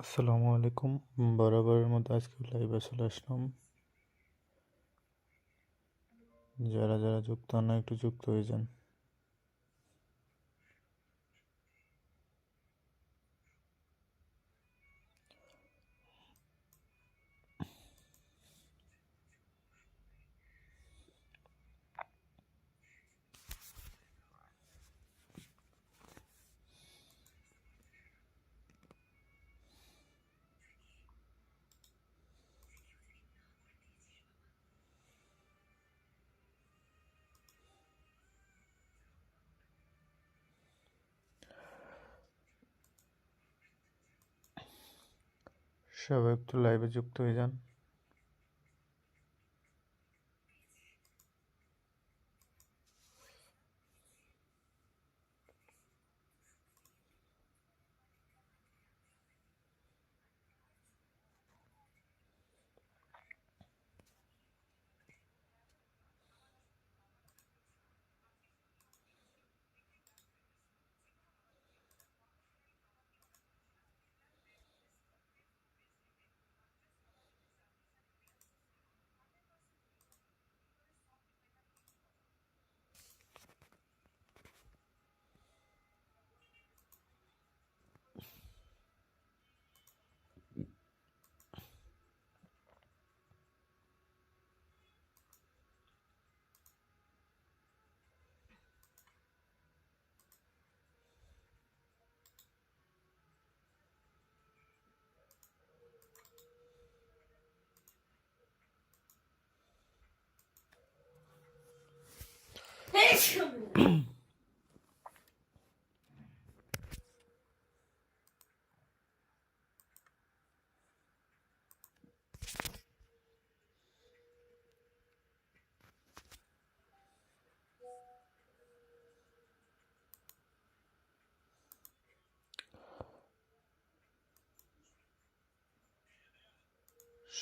আসসালামু আলাইকুম। বরাবরের মতো আজকে লাইভে চলে আসলাম। যারা যারা যুক্ত হন না একটু যুক্ত হয়ে যান। সবাই একটু লাইভে যুক্ত হয়ে যান।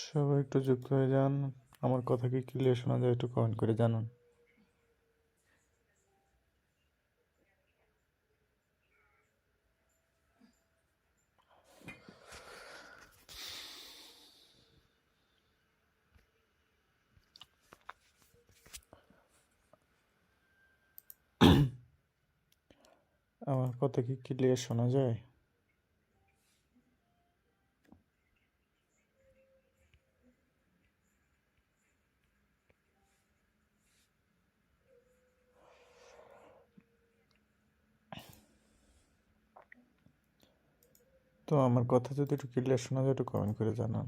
সবাই একটু যুক্ত হয়ে যান। আমার কথা কি ক্লিয়ার শোনা যায় একটু কমেন্ট করে জানান। আমার কথা কি ক্লিয়ার শোনা যায়? তো আমার কথা যদি একটু ক্লিয়ার শোনা যায় একটু কমেন্ট করে জানান।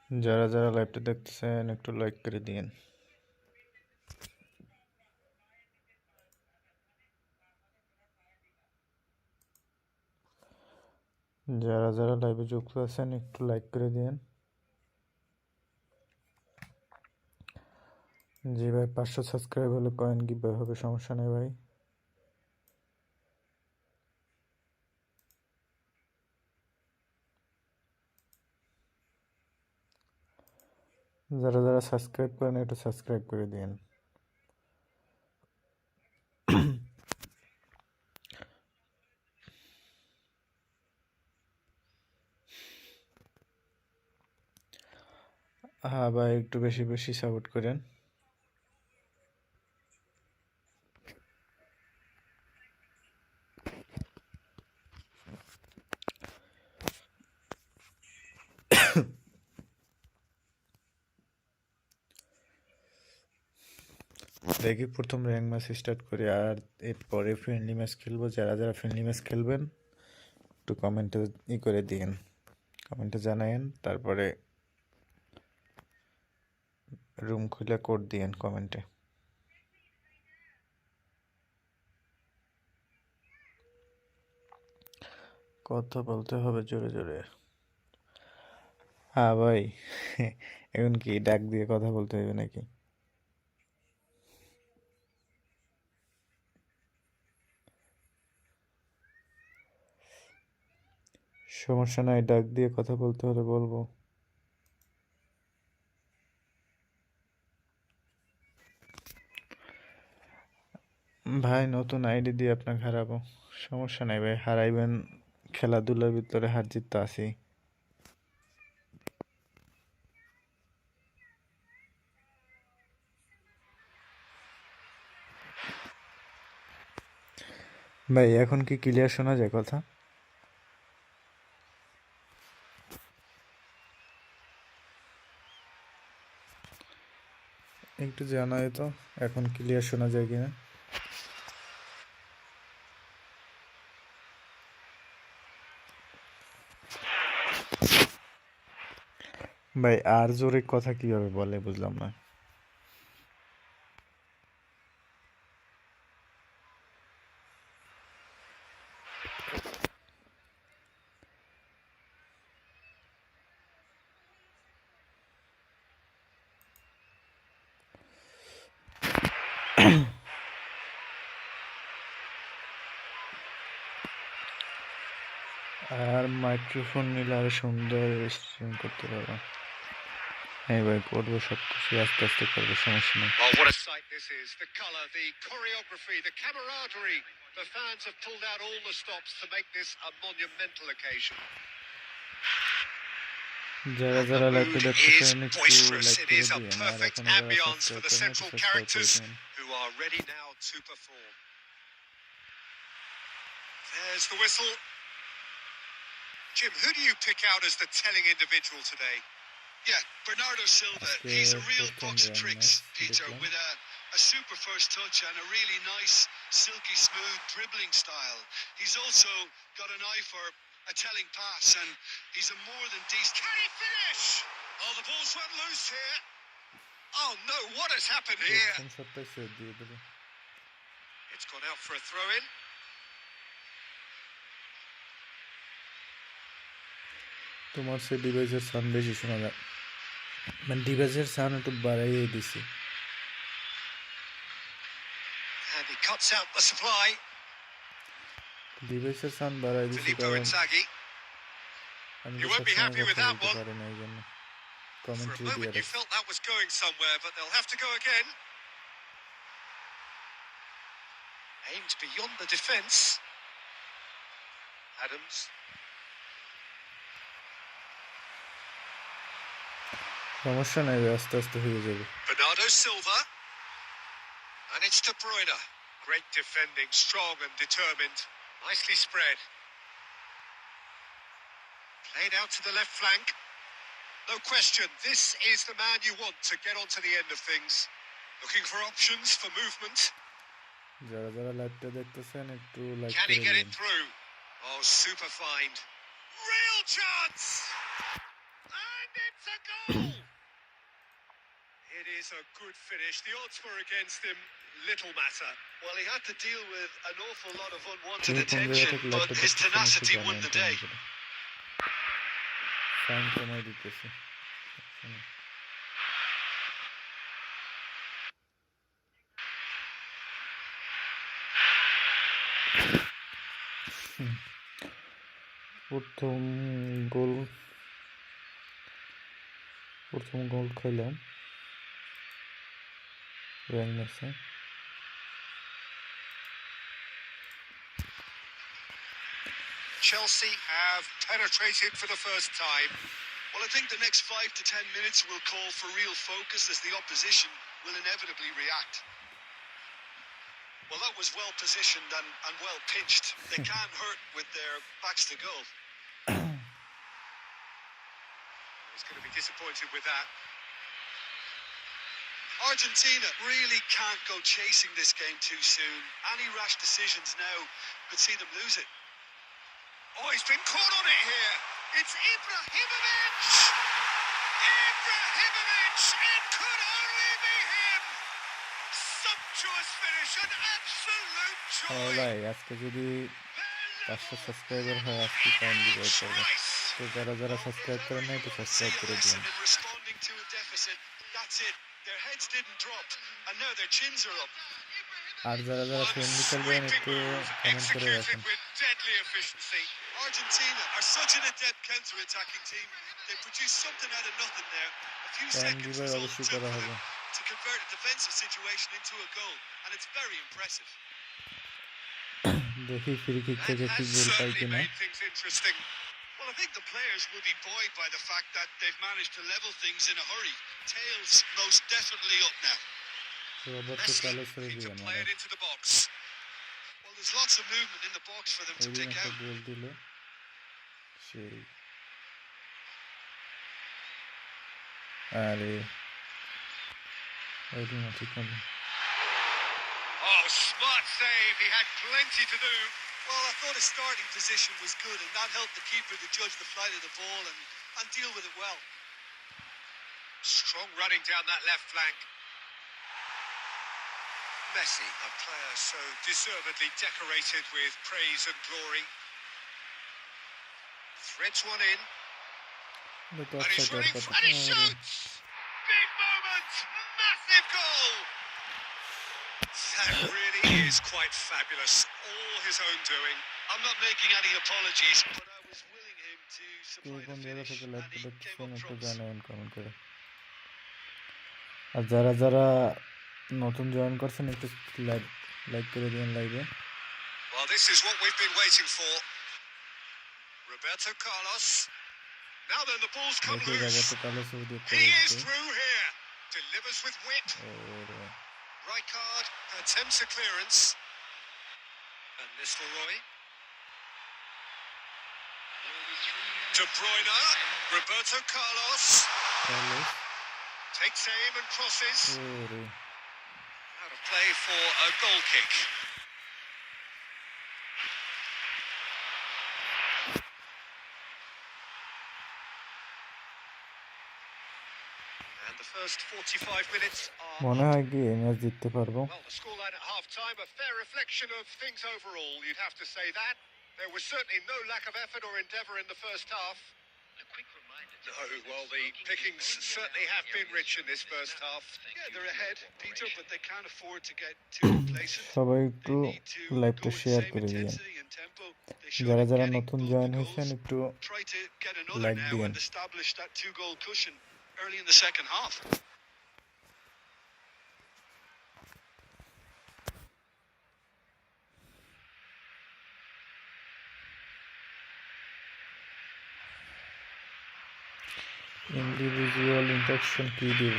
যারা যারা লাইভটা দেখতেছেন একটু লাইক করে দিন। যারা যারা লাইভে যুক্ত আছেন একটু লাইক করে দিন। জি ভাই, 500 সাবস্ক্রাইব হলে কয়েন গিভ হবে, সমস্যা নেই ভাই। যারা যারা সাবস্ক্রাইব করেন একটু সাবস্ক্রাইব করে দিন। হ্যাঁ ভাই, একটু বেশি বেশি সাপোর্ট করেন। দেখি প্রথম র্যাঙ্ক ম্যাচ স্টার্ট করি, আর এরপরে ফ্রেন্ডলি ম্যাচ খেলবো। যারা যারা ফ্রেন্ডলি ম্যাচ খেলবেন একটু কমেন্টে করে দিন, কমেন্টে জানায়েন, তারপরে রুম খুলে কোড দিয়েন কমেন্টে। কথা বলতে হবে জোরে জোরে। হ্যাঁ ভাই, এখন কি ডাক দিয়ে কথা বলতে হবে নাকি? সমস্যা নাই, ডাক দিয়ে কথা বলতে হলে বলবো। ভাই নতুন আইডি দিয়ে আপনাকে হারাবো, সমস্যা নাই ভাই, হারাইবেন। খেলাধুলার ভিতরে হার জিত তো আছেই। ভাই এখন কি ক্লিয়ার শোনা যায় কথা? একটু জানাই তো এখন ক্লিয়ার শোনা যায় কিনা। ভাই আর জোরে কথা কিভাবে বলে বুঝলাম না। আর মাইক্রোফোন নিলে আরো সুন্দর স্ট্রিম করতে পারবো। হ্যাঁ ভাই করবো, সব কিছু আস্তে আস্তে করবো, সমস্যা নেই। Oh, what a sight this is. The colour, the choreography, the camaraderie. The fans have pulled out all the stops to make this a monumental occasion. যারা যারা লাইভটা দেখতেছেন একটু Boisterous. লাইক It করে is a দিয়েন, আর perfect এখনো যারা ambience for subscribe the করেন একটু central সাবস্ক্রাইব করে characters দিন। who are ready now to perform. There's the whistle. Jim, who do you pick out as the telling individual today? Yeah, Bernardo Silva. আজকে He's a real প্রথম box of rank tricks, match Peter, দেখলাম। with a super first touch and a really nice, silky smooth dribbling style. He's also got an eye for a telling pass, and he's a more than decent. Can he finish? Oh, the ball's went loose here. Oh no, what has happened here? প্রথম শটটাই save দিয়ে দিল। It's gone out for a throw in. তোমার সে ডিভাইসের sound বেশি শোনা যায়, মানে ডিভাইসের সাউন্ড একটু বাড়াইয়ে দিছি। And he cuts out the supply. ডিভাইসের সাউন্ড বাড়াই দিছি Filippo কারণ Inzaghi. আমি You তো won't be সবসময় happy with কথা that বলতে one. পারি না, এই জন্য For a কমেন্ট্রি দিয়ে moment you রাখছি। felt that was going somewhere, but they'll have to go again. Aimed beyond the defence. Adams. সমস্যা নাই, আস্তে আস্তে হয়ে যাবে। Bernardo Silva. And it's De Bruyne. Great defending, strong and determined. Nicely spread. Played out to the left flank. No question, this is the man you want to get onto the end of things. Looking for options for movement. যারা যারা লাইভটা দেখতেছেন একটু like Can he করে get দিন। it through? Oh, super find. Real chance! And it's a goal! It is a good finish. The odds were against him. Little matter. Well, he had to deal with an awful lot of unwanted তুমি কোন জায়গা attention, থেকে but লাইভটা his দেখতেছেন একটু tenacity won জানান the day. Comment করে। Sound কমাই দিতেছি। প্রথম গোল খাইলাম র্যাঙ্ক ম্যাচে। Chelsea have penetrated for the first time. Well, I think the next 5 to 10 minutes will call for real focus as the opposition will inevitably react. Well, that was well positioned and well pitched. They can't hurt with their backs to goal. He's going to be disappointed with that. Argentina really can't go chasing this game too soon. Any rash decisions now could see them lose it. Oh, he's been caught on it here. It's Ibrahimovic! Ibrahimovic! It could only be him! Sumptuous finish, an absolute joy! ভাই আজকে যদি 500 subscriber হয় আজকে count divide করবো। তো যারা Well, if subscribe ever করেন নাই you তো want to see subscribe a করে lesson দিন। in responding to a deficit, that's it. Their heads didn't drop, and now their chins are up. আর যারা One ফ্রেন্ডলি খেলবেন sweeping একটু move comment করে executed রাখেন। with deadly efficiency. Argentina are such an adept counter-attacking team. They produced something out of nothing there. A few time seconds revive was all it অবশ্যই took করা for হবে। them to convert a defensive situation into a goal, and it's very impressive. দেখি free kick That থেকে কি has goal pi certainly কিনা। made things interesting. Well, I think the players will be buoyed by the fact that they've managed to level things in a hurry. Tails most definitely up now. Roberto Messi কার্লোসের looking to দিয়ে play মারা। it into the box. Well, there's lots of movement in the box for them to ওইদিন pick একটা out. গোল দিল সেই। আরে ওইদিন ঠিক মতো। Oh, smart save. He had plenty to do. Well, I thought his starting position was good, and that helped the keeper to judge the flight of the ball and deal with it well. Strong running down that left flank. Messi, a player so deservedly decorated with praise and glory. Threads one in. And he's running and he shoots! Big moment! Massive goal! That really is quite fabulous. All his own doing. I'm not making any apologies, but I was willing him to K supply the কোন জায়গা finish, থেকে and লাইভটা he came দেখতেছেন up একটু trumps. জানাবেন comment করে। আর যারা নতুন জয়েন করছেন একটু লাইক করে দিন লাইভে। Well, this is what we've been waiting for. Roberto Carlos. Now then, the ball's come দেখি loose. রবার্টো কার্লোসের দিয়ে He is করেছে। through here. Delivers with wit. ওরে Rijkaard attempts a clearance. And Nistelrooy. De Bruyne. Roberto Carlos. Carlos Takes aim and crosses. ওরে Out of play for a goal kick. And the first 45 minutes are মনে হয় কি এই match জিততে পারবো। well, the scoreline at half-time, a fair reflection of things overall. You'd have to say that. There was certainly no lack of effort or endeavour in the first half. No, well, the pickings certainly have been rich in this first half. Yeah, they're ahead, Peter, but they can't afford to get too complacent. সবাই একটু They need to লাইভটা go with share same করে দিন। intensity and tempo they showed যারা in getting নতুন both join the হয়েছেন goals. একটু Try to get another like now দিন। and establish that 2-goal cushion early in the second half. Individual interaction কি দিব?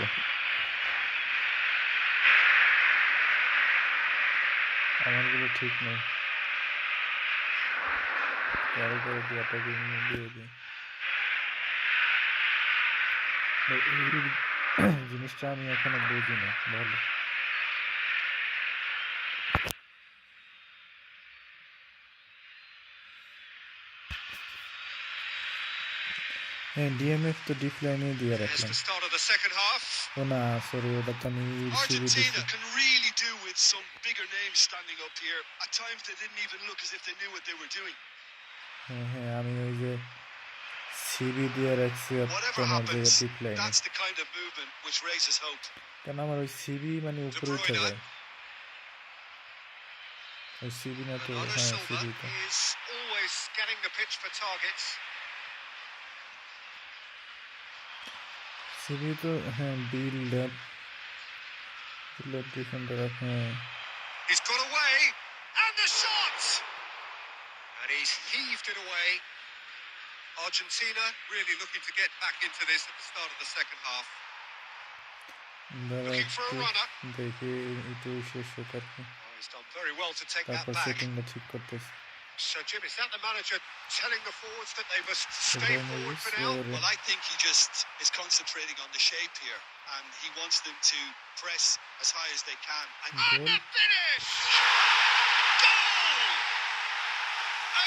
আমারগুলো ঠিক নেই। কারো করে দিয়ে আপনাকে দিয়ে দিই। এই জিনিসটা আমি এখনো বুঝি না ভালো। হ্যাঁ ডিএমএফ তো ডিফলাইনে দিয়ে Here's রাখলাম। the start of the second half. ও না সরি ওটা তো আমি সিবি দিছি। Argentina can really do with some bigger names standing up here. At times they didn't even look as if they knew what they were doing. হ্যাঁ আমি ওই যে CB দিয়ে রাখছি Whatever তোমার জায়গা happens, ডিফলাইনে। that's the kind of movement which raises hope. কেন আমার ওই সিবি মানে উপরে উঠে যায়। ওই সিবি না তো Bernardo হ্যাঁ Silva সিবি তো। is always scanning the pitch for targets. সিবি তো হ্যাঁ বিল্ড আপ ডিফেন্ডার হ্যাঁ। He's got away, and the shot! And he's heaved it away. Argentina really looking to get back into this at the start of the second half. দাঁড়া Looking for a একটু runner. দেখি একটু শেষ হোক আর কি। Oh, he's done very well to take that তারপর back. সেটিংটা ঠিক করতেছি। So, Jim, is that the manager telling the forwards that they must stay forward for now? Well, I think he just is concentrating on the shape here, and he wants them to press as high as they can. And And the finish! Goal!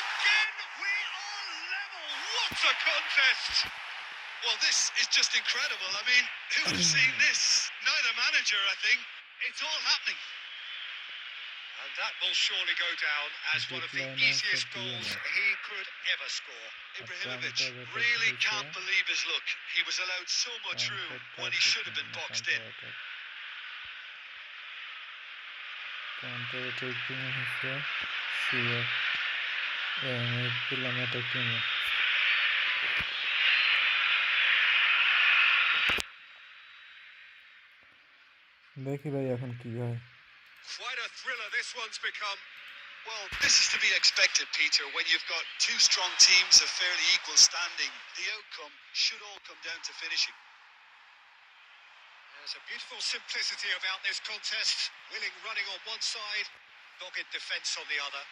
Again, we are level. What a contest! well, this is just incredible. I mean, who would have seen this? Neither manager, I think. It's all happening. And that will surely go down as one of the easiest goals he could ever score. Ibrahimovic really can't believe his luck. He was allowed so much room when he should have been boxed in. Counter attacking here. Sure. I'm attacking. দেখি ভাই এখন কি হয়। Quite a thriller this one's become. Well, this is to be expected, Peter. When you've got two strong teams of fairly equal standing, the outcome should all come down to finishing. There's a beautiful simplicity about this contest. Willing running on one side, dogged defence on the other.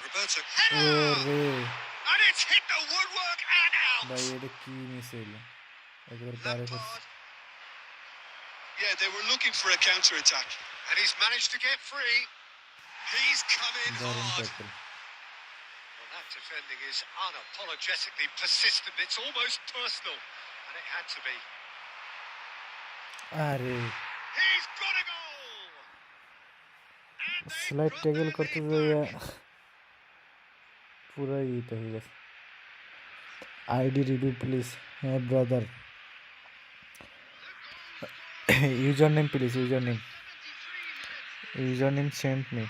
Roberto. And it's hit the woodwork and out. ভাই এটা কি miss হইলো? একবার পারে করছে। Yeah, they were looking for a counter-attack. And he's managed to get free. He's come in hard. Well, that defending is unapologetically persistent. It's almost personal. And it had to be. He's got a goal! Slight tackle করতে যাইয়া পুরো ইতে হয়ে গেছে। ID review please. হ্যাঁ brother. Username please, username. Username sent me.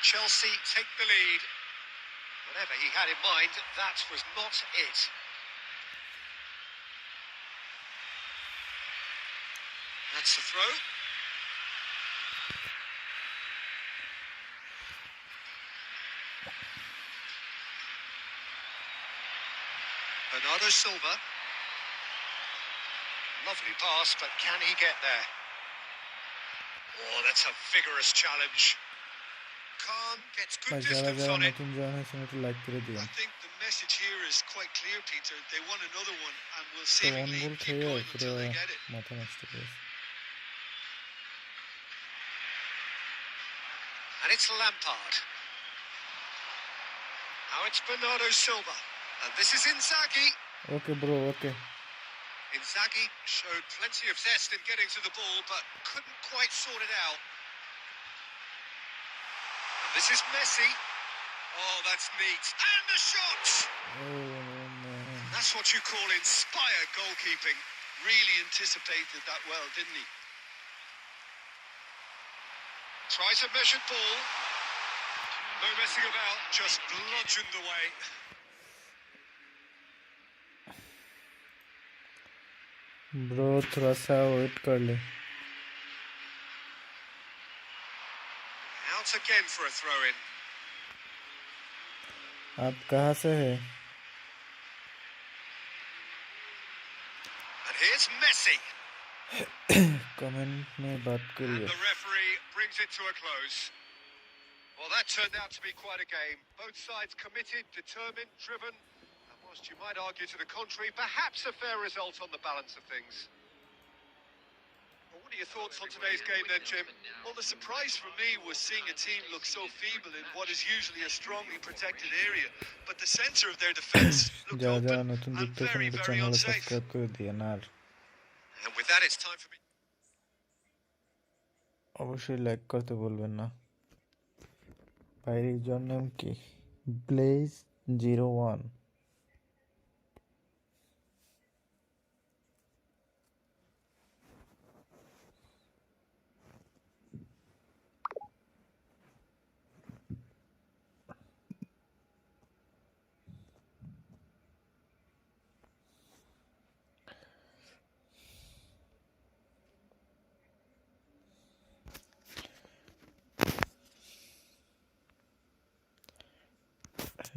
Chelsea take the lead. Whatever he had in mind, that was not it. That's the throw. Bernardo Silva. Lovely pass, but can he get there? Oh, that's a vigorous challenge. Khan gets good distance on it. I think the message here is quite clear, Peter. They want another one and will seemingly keep going until they get it. And it's Lampard. Now it's Bernardo Silva. And this is Inzaghi. Okay, bro, okay. Inzaghi showed plenty of zest in getting to the ball, but couldn't quite sort it out. And this is Messi. Oh, that's neat. And the shot! Oh, man. That's what you call inspired goalkeeping. Really anticipated that well, didn't he? Tries a measured ball. No messing about, just bludgeoned away. Bro थोड़ा सा wait कर ले। Out again for a throw in. आप कहाँ से हैं? And here's Messi. Comment में बात करिए। And the referee brings it to a close. Well, that turned out to be quite a game. Both sides committed, determined, driven. You might argue to the contrary, perhaps a fair result on the balance of things. Well, what are your thoughts on today's game then, Jim? Well, the surprise for me was seeing a team look so feeble in what is usually a strongly protected area, but the centre of their defence looked open and very, very unsafe. And with that, it's time for me. অবশ্যই like করতে বলবেন না। ভাইয়ের জন্ম কি? Bless 01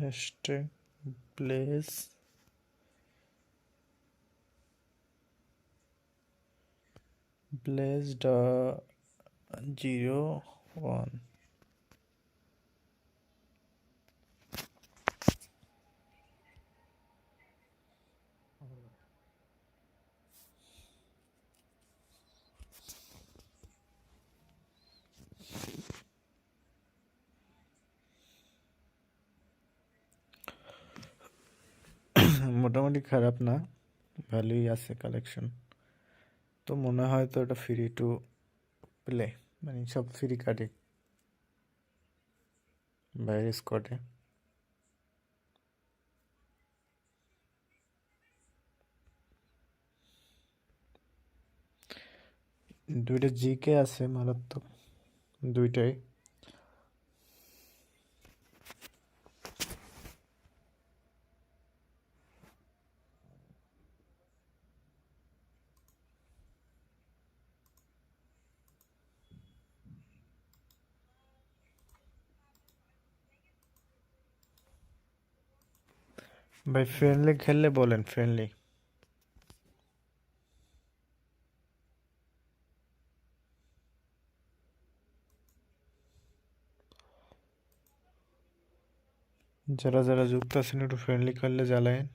hashtag blaze 01 মোটামুটি খারাপ না, ভালোই আছে কালেকশন। তো মনে হয় তো এটা ফ্রি টু প্লে, মানে সব ফ্রি কার্ডে বাইরে স্কোয়াডে। দুইটা জিকে আছে মারাত্মক, দুইটাই। ভাই ফ্রেন্ডলি খেললে বলেন, ফ্রেন্ডলি। যারা যারা যুক্ত আছেন একটু ফ্রেন্ডলি খেললে জ্বালায়েন।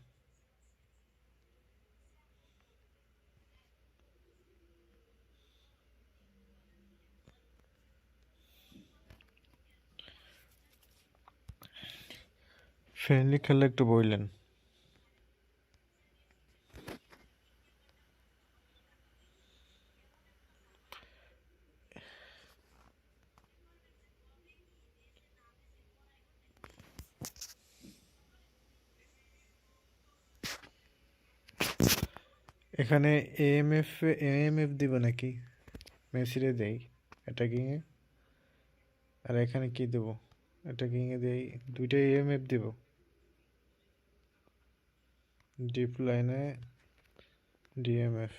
ফ্রেন্ডলি খেললে একটু বললেন। এখানে এএমএফ দিব নাকি? মেসিরে দেই অ্যাটাকিংয়ে, আর এখানে কি দেব? অ্যাটাকিংয়ে দেই দুইটাই এএমএফ দেব। ডিপ লাইনে ডিএমএফ,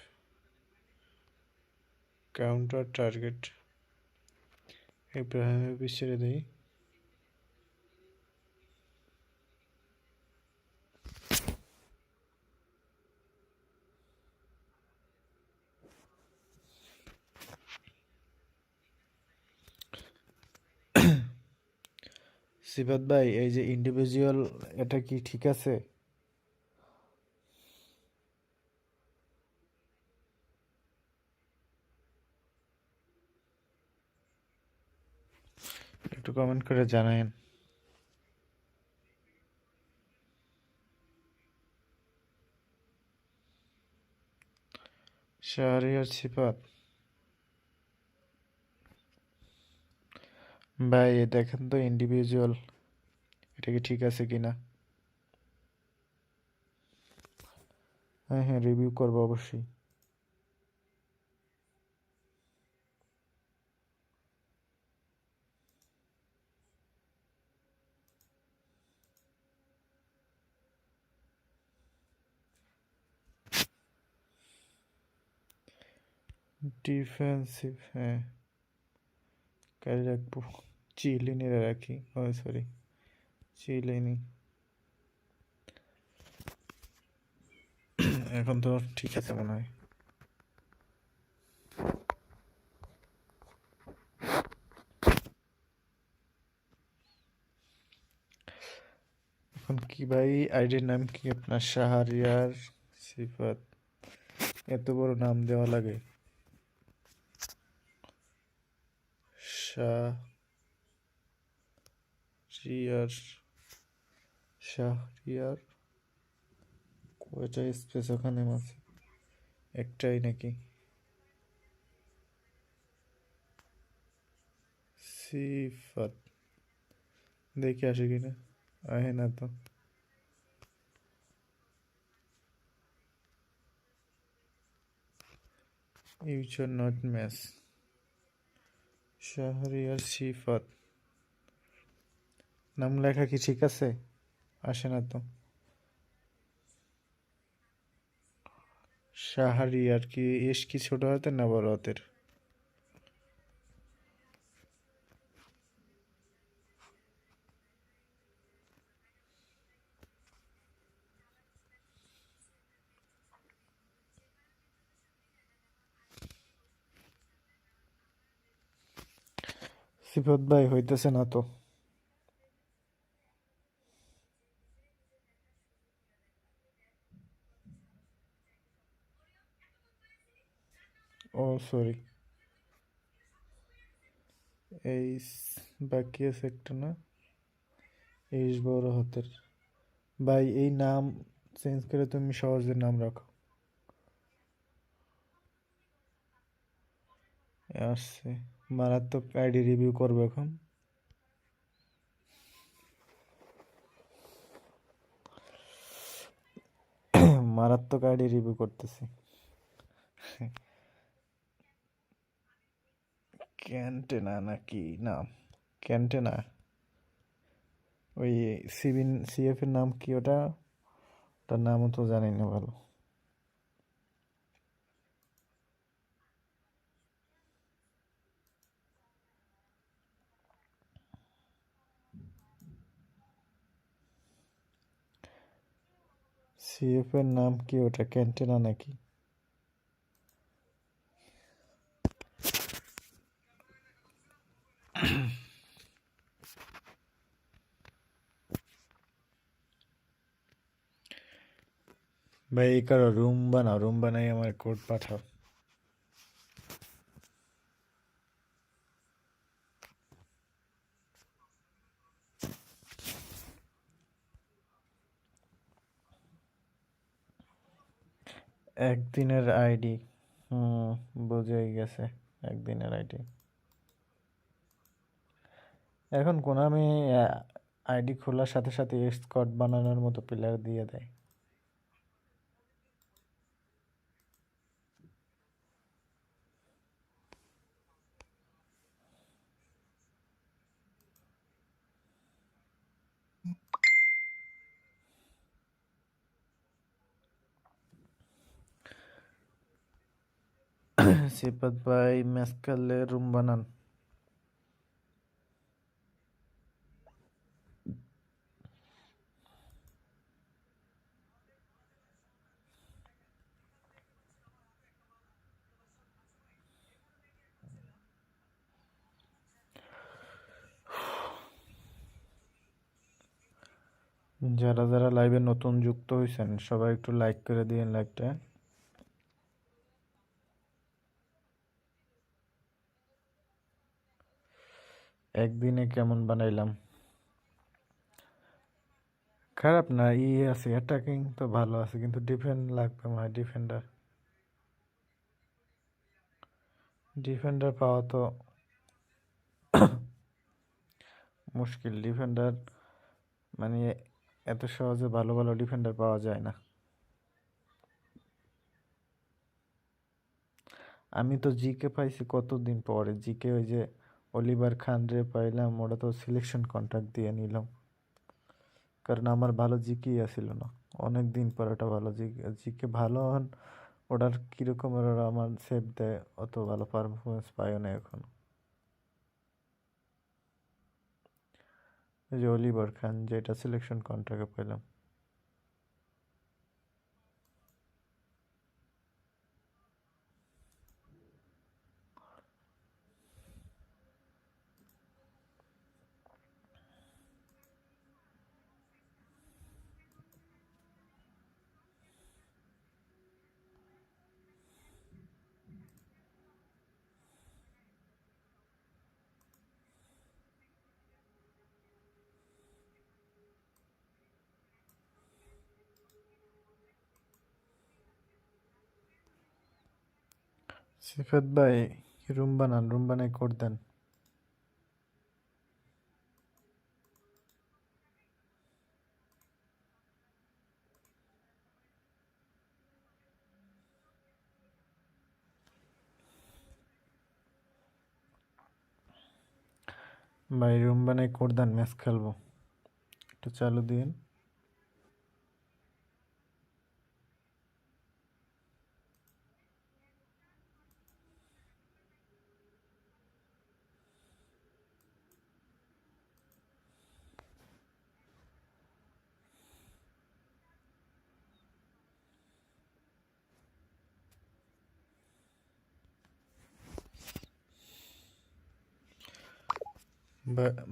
কাউন্টার টার্গেট ইব্রাহিমোভিচ ছেড়ে দেই। সিফাত ভাই, এই যে ইন্ডিভিজুয়াল, এটা কি ঠিক আছে? একটু কমেন্ট করে জানায়েন। শাহরিয়ার সিফাত ভাই, দেখেন তো ইন্ডিভিজুয়াল এটা কি ঠিক আছে কিনা। হ্যাঁ হ্যাঁ, রিভিউ করবো অবশ্যই। ডিফেন্সিভ, হ্যাঁ কাজে রাখবো। চিলিনিরা রাখি, ও সরি, চিলিনি। এখন তো ঠিক আছে মনে হয়। এখন কি ভাই, আইডির নাম কি আপনার? শাহরিয়ার সিফাত, এত বড় নাম দেওয়া লাগে? শাহরিয়ার, শাহরিয়ার কয়টা স্পেস ওখানে আছে? একটাই নাকি? সিফাত দেখে আসে কিনা, আহে না তো। ইউচার নট ম্যাচ, শাহরিয়ার সিফাত নাম লেখা কি ঠিক আছে? আসে না তো। শাহরিয়ার কি এস কি ছোট হাতের না বড় হাতের? সিফাত ভাই হইতেছে না তো। ও সরি, এই বাকি আছে একটা না, এইস বড় হাতের। ভাই এই নাম চেঞ্জ করে তুমি সহজে নাম রাখো। আসছে মারাত্মক আইডি রিভিউ করবো এখন। মারাত্মক আইডি রিভিউ করতেছি। ক্যান্টেনা নাকি নাম? ক্যান্টেনা। ওই সিএফ এর নাম কি ওটা? ওটার নামও তো জানি না ভালো। সিএফ এর নাম কি ওটা? ক্যান্টেনা নাকি? ভাই এই কারো রুম বানাও, রুম বানাই আমার কোড পাঠাও। একদিনের আইডি। বুঝেই গেছে, একদিনের আইডি। এখন কোনামি আইডি খোলার সাথে সাথে স্কোয়াড বানানোর মতো প্লেয়ার দিয়ে দেয়। সিপাত ভাই ম্যাচ খেললে রুম বানান। যারা যারা লাইভে নতুন যুক্ত হয়েছেন সবাই একটু লাইক করে দিয়েন লাইভটা। একদিনে কেমন বানাইলাম? খারাপ না, আছে অ্যাটাকিং তো ভালো আছে, কিন্তু ডিফেন্ড লাগবে মনে হয়। ডিফেন্ডার পাওয়া তো মুশকিল। ডিফেন্ডার মানে এত সহজে ভালো ভালো ডিফেন্ডার পাওয়া যায় না। আমি তো জিকে পাইছি কতদিন পরে। জিকে ওই যে অলিভার খান রে পাইলাম, ওটা তো সিলেকশন কন্ট্রাক্ট দিয়ে নিলাম, কারণ আমার ভালো জিকেই আসিল না। অনেক দিন পর একটা ভালো জিকে ভালো হন। ওটার কিরকম ওরা আমার সেভ দেয়, অত ভালো পারফরমেন্স পাইও না এখন। ওই যে অলিভার খান, যেটা সিলেকশন কন্ট্রাক্টে পেলাম। সিফাত ভাই রুম বানান, রুম বানাই কোড দেন। ভাই রুম বানাই কোড দেন, ম্যাচ খেলবো। একটু চালু দিন।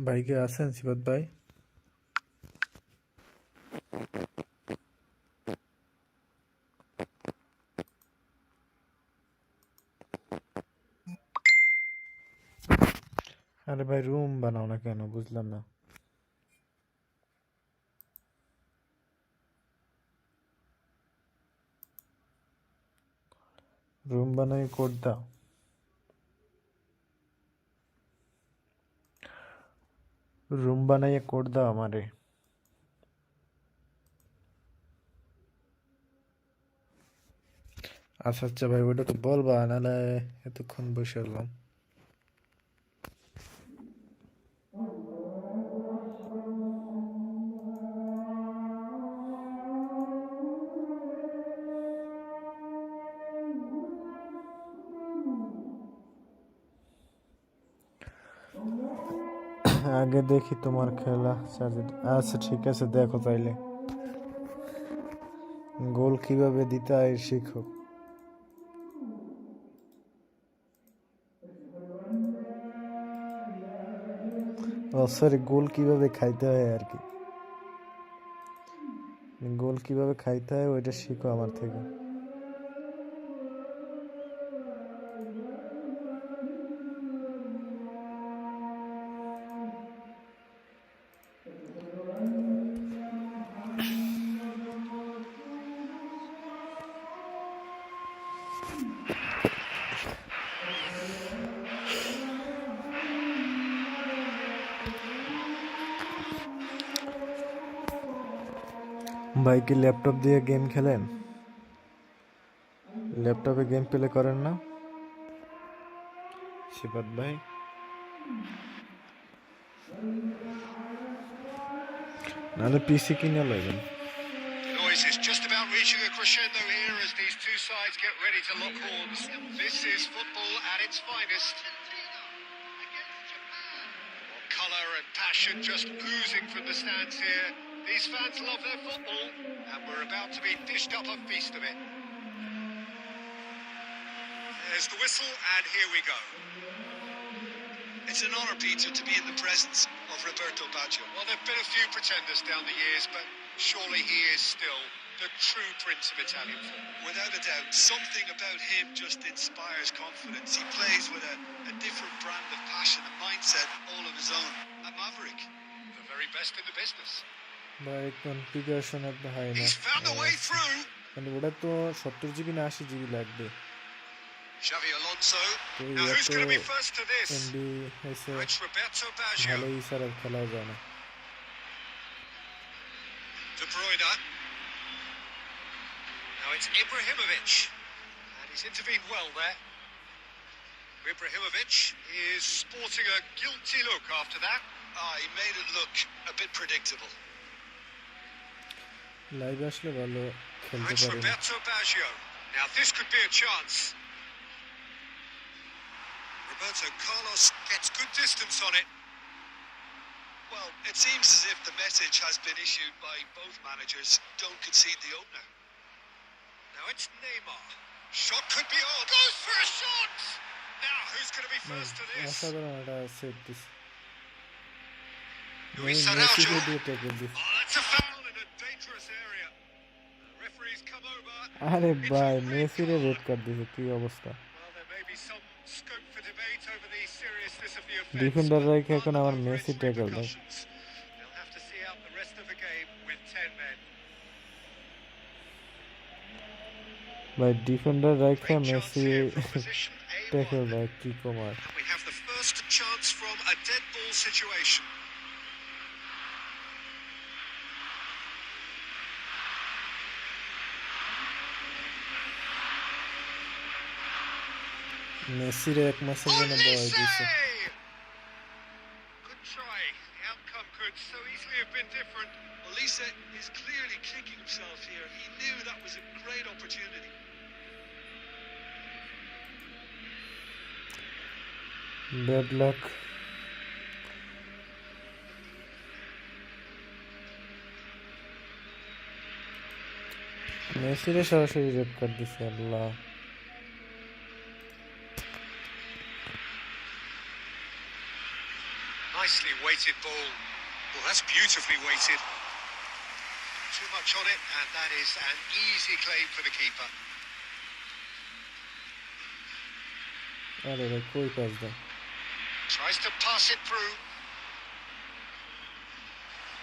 ভাইকে আছেন সিফাত ভাই? আরে ভাই রুম বানাও না কেন, বুঝলাম না। রুম বানাই কোড দাও। রুম বানাইয়ে কোড দাও আমারে। আচ্ছা আচ্ছা ভাই, ওটা তো বলবা, নাহলে এতক্ষণ বসে হলাম। আগে দেখি তোমার খেলা। আচ্ছা ঠিক আছে, দেখো তাইলে গোল কিভাবে দিতে হয় শিখো। ও সরি, গোল কিভাবে খাইতে হয় আর কি। গোল কিভাবে খাইতে হয় ওইটা শিখো আমার থেকে। ভাই কি ল্যাপটপ দিয়ে গেম খেলেন? ল্যাপটপে গেম প্লে করেন না শিবাত ভাই? নাহলে পিসি কিনে লইবেন। Noise is just about reaching a crescendo here as these two sides get ready to lock horns. This is football at its finest. Colour and passion just oozing from the stands here. These fans love their football, and we're about to be dished up a feast of it. There's the whistle, and here we go. It's an honour, Peter, to be in the presence of Roberto Baggio. Well, there have been a few pretenders down the years, but surely he is still the true prince of Italian football. Without a doubt, something about him just inspires confidence. He plays with a different brand of passion and mindset all of his own. A maverick. The very best in the business. ভাই configuration এত high না, He's found a way through. মানে ওটা তো 70 GB না 80 GB লাগবে। Xavi Alonso. তো Now who's এত going to be first to this? MB এসে It's Roberto Baggio. ভালোই স্যার আর খেলা যায় না। De Bruyne. Now it's Ibrahimovic. And he's intervened well there. Ibrahimovic is sporting a guilty look after that. He made it look a bit predictable. Live আসলে ভালো খেলতে It's পারে না। Roberto Baggio. Now this could be a chance. Roberto Carlos gets good distance on it. Well, it seems as if the message has been issued by both managers. Don't concede the opener. Now it's Neymar. Shot could be on. Goes for a shot! Now who's going to be first to this? অসাধারণ একটা said this. Luis মেসিকে Araujo. দিয়ে tackle this. Oh, that's a foul in a dangerous area. The referee's come over. আরে ভাই, মেসিরে red card দিছে, কি অবস্থা। Well, there may be some scope for debate over the seriousness of the offence. Defender রাইখে এখন but আমার over Messi its tackle দেয়। repercussions. They'll have to see out the rest of the game with 10 men. ভাই defender রাইখে Great chance Messi here from position tackle A1. দেয়, কি কমার। We have the first chance from a dead ball situation. মেসিরে এক মাসের জন্য বয় দিছে। Good try. The outcome could so easily have been different. Olise is clearly kicking himself here. He knew that was a great opportunity. Bad luck. মেসিরে সরাসরি red card দিছে, আল্লাহ। Nicely weighted ball. Well, that's beautifully weighted. Too much on it, and that is an easy claim for the keeper. আরে ভাই কই pass দেয়। Tries to pass it through.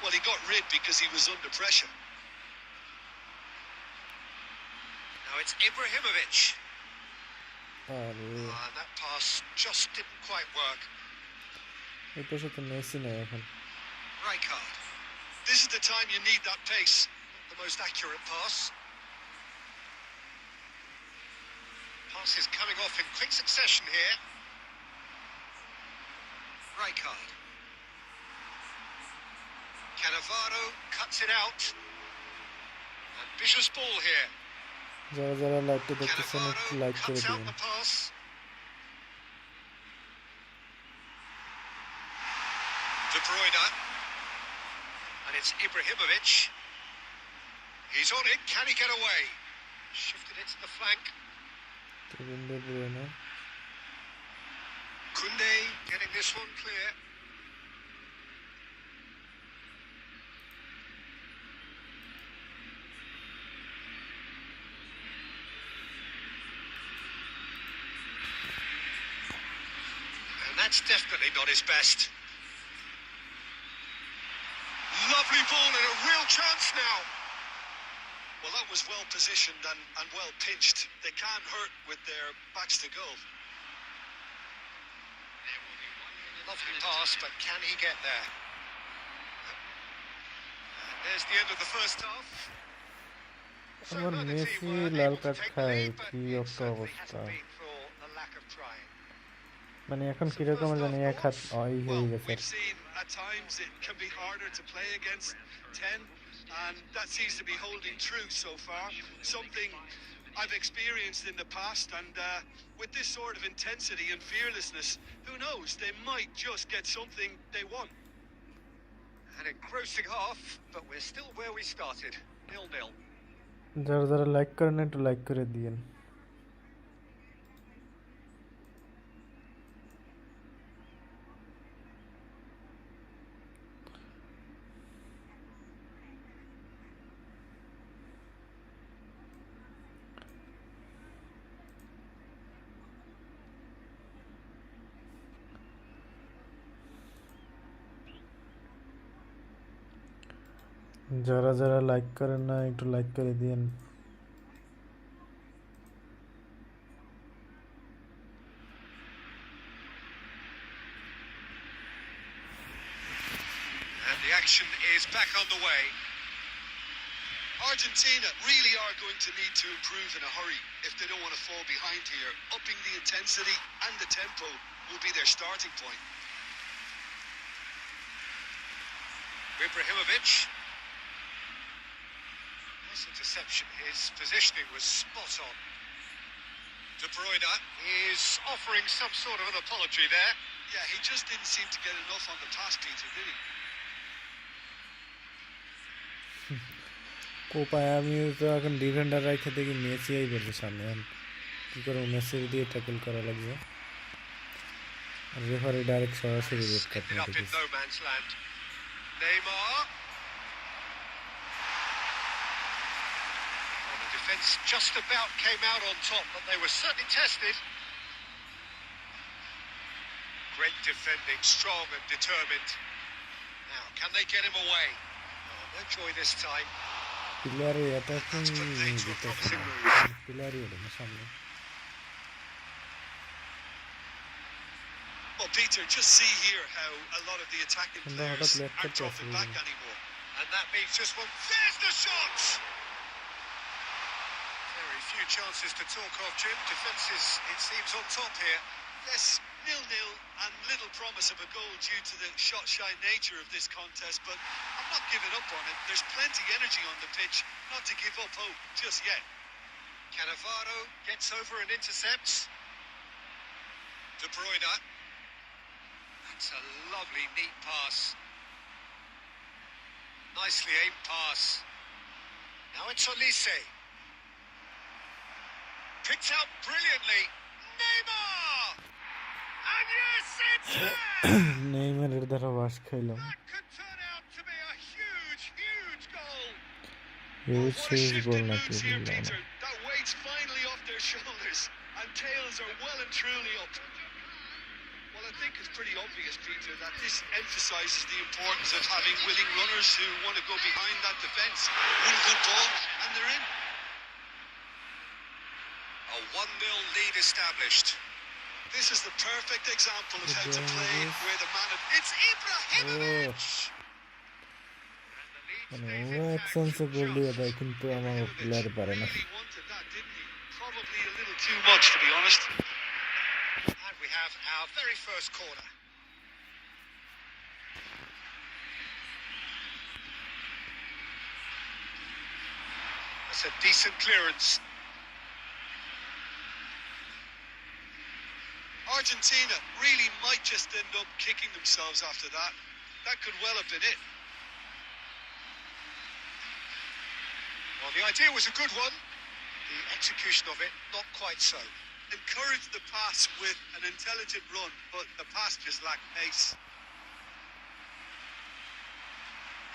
Well, he got rid because he was under pressure. Now it's Ibrahimovic. আরে That pass just didn't quite work. এই পাশে তো Messi নেই এখন। Rijkaard. This is the time you need that pace. The most accurate pass. Pass is coming off in quick succession here. Rijkaard. Cannavaro cuts it out. Ambitious ball here. যারা যারা লাইভটা দেখতেছেন একটু Cannavaro লাইক করে cuts out দিন। the pass. De Bruyne. And it's Ibrahimovic. He's on it. Can he get away? Shifted it to the flank. Kevin De Bruyne. Koundé getting this one clear. And that's definitely not his best. Lovely ball and a real chance now. Well, that was well positioned and well pitched. They can't hurt with their backs to goal. Lovely pass, but can he get there? And there's the end of the first half. আমার neither Messi team were Lal able to card take the খায়, lead, but কি it একটা certainly অবস্থা। hasn't been for the lack of trying. মানে এখন কিরকম জানি এক হাত হয়ে Well, গেছে। we've seen at times it can be harder to play against 10, and that seems to be holding true so far. Something I've experienced in the past, and with this sort of intensity and fearlessness, who knows, they might just get something they want. An engrossing half, but we're still where we started, 0-0. যারা যারা like করেন একটু like করে দিয়েন। যারা যারা like করেন না একটু লাইক করে দিয়েন। And the action is back on the way. Argentina really are going to need to improve in a hurry if they don't want to fall behind here. Upping the intensity and the tempo will be their starting point. Ibrahimovic. Nice interception. His positioning was spot on. De Bruyne is offering some sort of an apology there. Yeah, he just didn't seem to get enough on the pass, Peter, did he? কোপায় আমি তো এখন defender রাখে দেখি Messi I পড়ছে সামনে। এখন কি করবো, মেসির দিয়ে ট্যাকল করা লাগবে। আর রেফারি ডাইরেক্ট সরাসরি red card Ended up in দিয়েছে। no man's land. Neymar. Well, the defence just about came out on top, but they were certainly tested. Great defending, strong and determined. Now, can they get him away? Oh, no joy this time. প্লেয়ারে attacking That's put things to a দিতেছে promising না, move. প্লেয়ারই ওঠে না সামনে। Well, Peter, just see here how a lot of the attacking And players that left aren't foot dropping was back really- anymore. And that means just one. There's the shot! Very few chances to talk of, Jim. Defence is, it seems, on top here. Yes, 0-0 and little promise of a goal due to the shot-shy nature of this contest, but I'm not giving up on it. There's plenty energy on the pitch, not to give up hope just yet. Cannavaro gets over and intercepts. De Bruyne. That's a lovely, neat pass. Nicely aimed pass. Now it's Olise. Picked out brilliantly. Neymar! And yes, it's there! নেইমারের দ্বারা wash খাইলাম। That could turn out to be a huge, huge goal. Huge What a huge shift goal in নাকি moods here, বুঝলাম না। Peter. That weight's finally off their shoulders, and tails are well and truly up. Well, I think it's pretty obvious, Peter, that this emphasises the importance of having willing runners who want to go behind that defence. One good ball, and they're in. A A 1-0 lead established. This is the perfect example of how to play where the man... It's Oh. Ibrahimovic! মানে ও অ্যাকশনসে গোল দিয়ে দেয় কিন্তু আমার player পারে না। Really wanted that, didn't he? Probably a little too much, to be honest. And we have our very first corner. That's a decent clearance. Argentina really might just end up kicking themselves after that. That could well have been it. Well, the idea was a good one. The execution of it, not quite so. Encouraged the pass with an intelligent run, but the pass just lacked pace.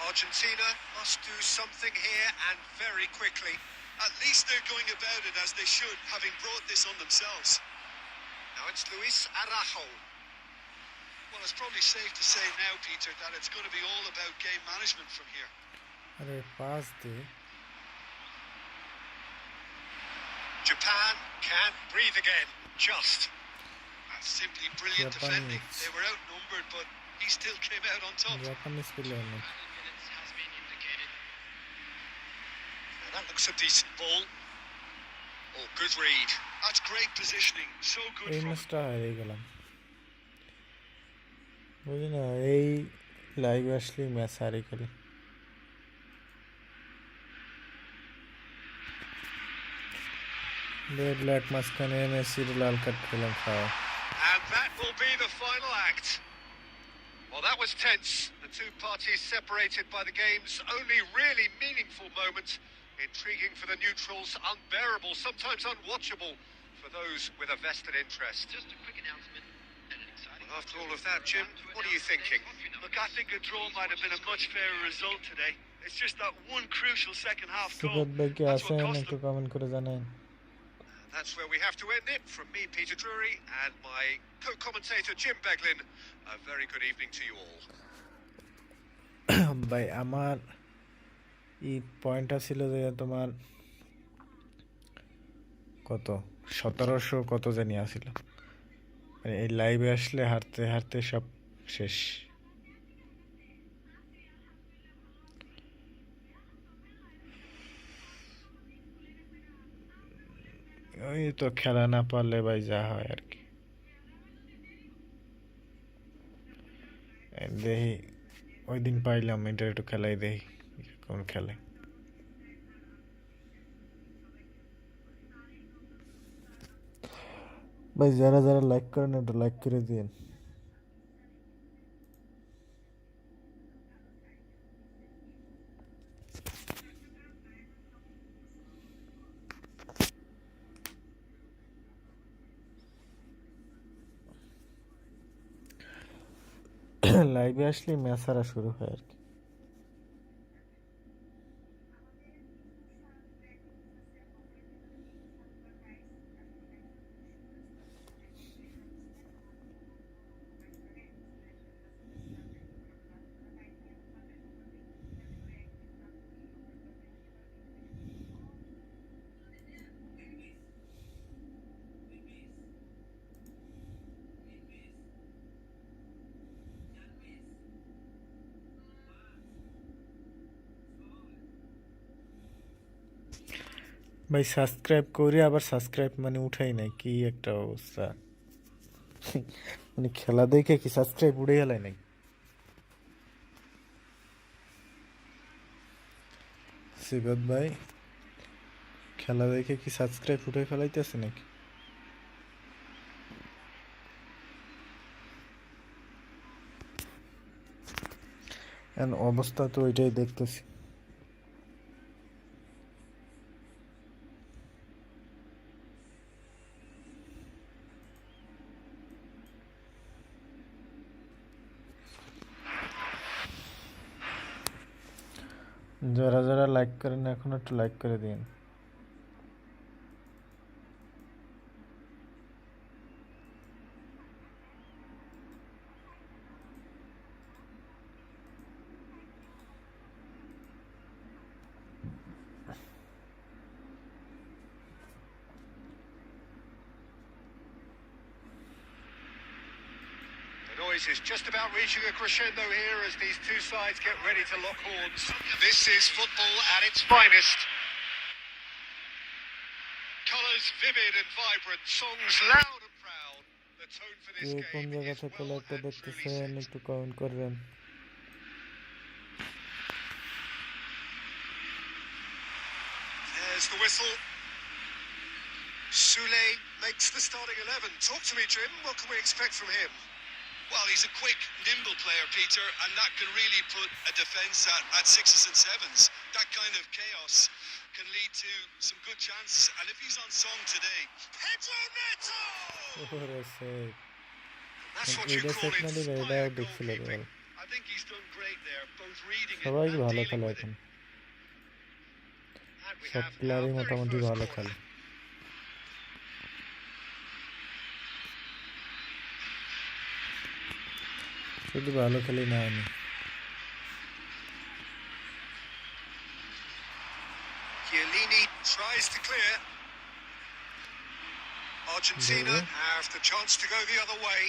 Argentina must do something here and very quickly. At least they're going about it as they should, having brought this on themselves. Now it's Luis Araujo. Well, it's probably safe to say now, Peter, that it's going to be all about game management from here. আরে pass দে। Japan can breathe again, just. That's simply brilliant Japan defending. is- They were outnumbered, but he still came out on top. Japanese player না। Now that looks a decent ball. Oh, good read. That's great positioning. So good এই from him. ম্যাচটা হারিয়ে গেলাম। বুঝলি না এই live আসলেই match হারিয়ে গেলে। রেড লাইট মাঝখানে মেসির লাল কার্ড খেলাম খাওয়া। And that will be the final act. Well, that was tense. The two parties separated by the game's only really meaningful moment. Intriguing for the neutrals, unbearable, sometimes unwatchable for those with a vested interest. Just a quick announcement and an exciting... Well, after all of that, Jim, what are you thinking? Look, I think a draw might have been a much fairer result today. It's just that one crucial second half goal. সুপত ভাই কি That's আছেন what cost একটু them. Comment করে জানান। And that's where we have to end it. From me, Peter Drury, and my co-commentator, Jim Beglin, a very good evening to you all. ভাই আমার এই পয়েন্টটা ছিল যে তোমার কত 1700 কত জানি আসছিল, মানে এই লাইভে আসলে হারতে হারতে সব শেষ। ওই তো খেলা না পারলে ভাই যা হয় আর কি। দেখি ওই দিন পাইলাম, এটা একটু খেলাই দেখি কোন খেলে। ভাই যারা যারা লাইক করেন একটু লাইক করে দিন। লাইভে আসলে ম্যাচ হারা শুরু হয় আর কি। ভাই সাবস্ক্রাইব করে আবার সাবস্ক্রাইব মানে উঠাই নাই, কি একটা অবস্থা। মানে খেলা দেখে কি সাবস্ক্রাইব উঠে গেলাই নাই। সিবাত ভাই খেলা দেখে কি সাবস্ক্রাইব উঠে ফেলাইতেছে নাকি? অবস্থা তো ওইটাই দেখতেছি। যারা যারা লাইক করেন এখন একটু লাইক করে দিন। noise is just about reaching a crescendo here as these two sides get ready to lock horns. This is football at its finest. Colours vivid and vibrant, songs loud and proud. The tone for this কে কোন game জায়গা is থেকে well লাইভটা and truly দেখতেছেন set. একটু comment করবেন। There's the whistle. Soulé makes the starting 11. Talk to me, Jim. What can we expect from him? Well, he's a quick, nimble player, Peter, and that can really put a defence at sixes and sevens. That kind of chaos can lead to some good chances. And if he's on song today, Pedro Neto! ওরে সেই That's what you এটা call সেকন্ডারি এটাও inspired দেখছিল goalkeeping. এবার I think he's done great there, both reading it সবাই and ভালো dealing খেলে with এখন it. And we সব have our প্লেয়ারই very মোটামুটি first ভালো corner. খেলে। শুধু ভালো খেলি না আমি। Chiellini tries to clear. Argentina have the chance to go the other way.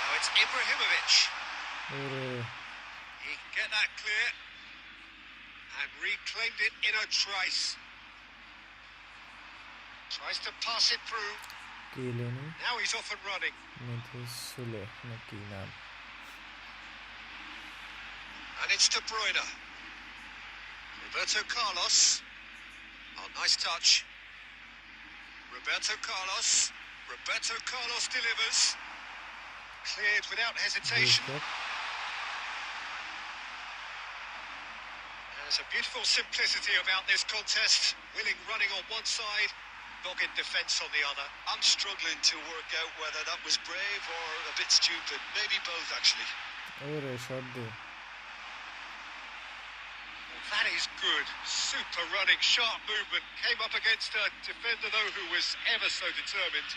Now it's Ibrahimovic. ওরে He can get that clear and reclaimed it in a trice. Tries to pass it through. কিলেনি Now he's off and running. সুলে নাকি নাম And it's De Bruyne. Roberto Carlos. Oh, nice touch. Roberto Carlos. Roberto Carlos delivers. Cleared without hesitation. There's a beautiful simplicity about this contest. Willing running on one side, dogged defence on the other. I'm struggling to work out whether that was brave or a bit stupid. Maybe both, actually. ওরে shot দে That is good. Super running, sharp movement. Came up against a defender, though, who was ever so determined.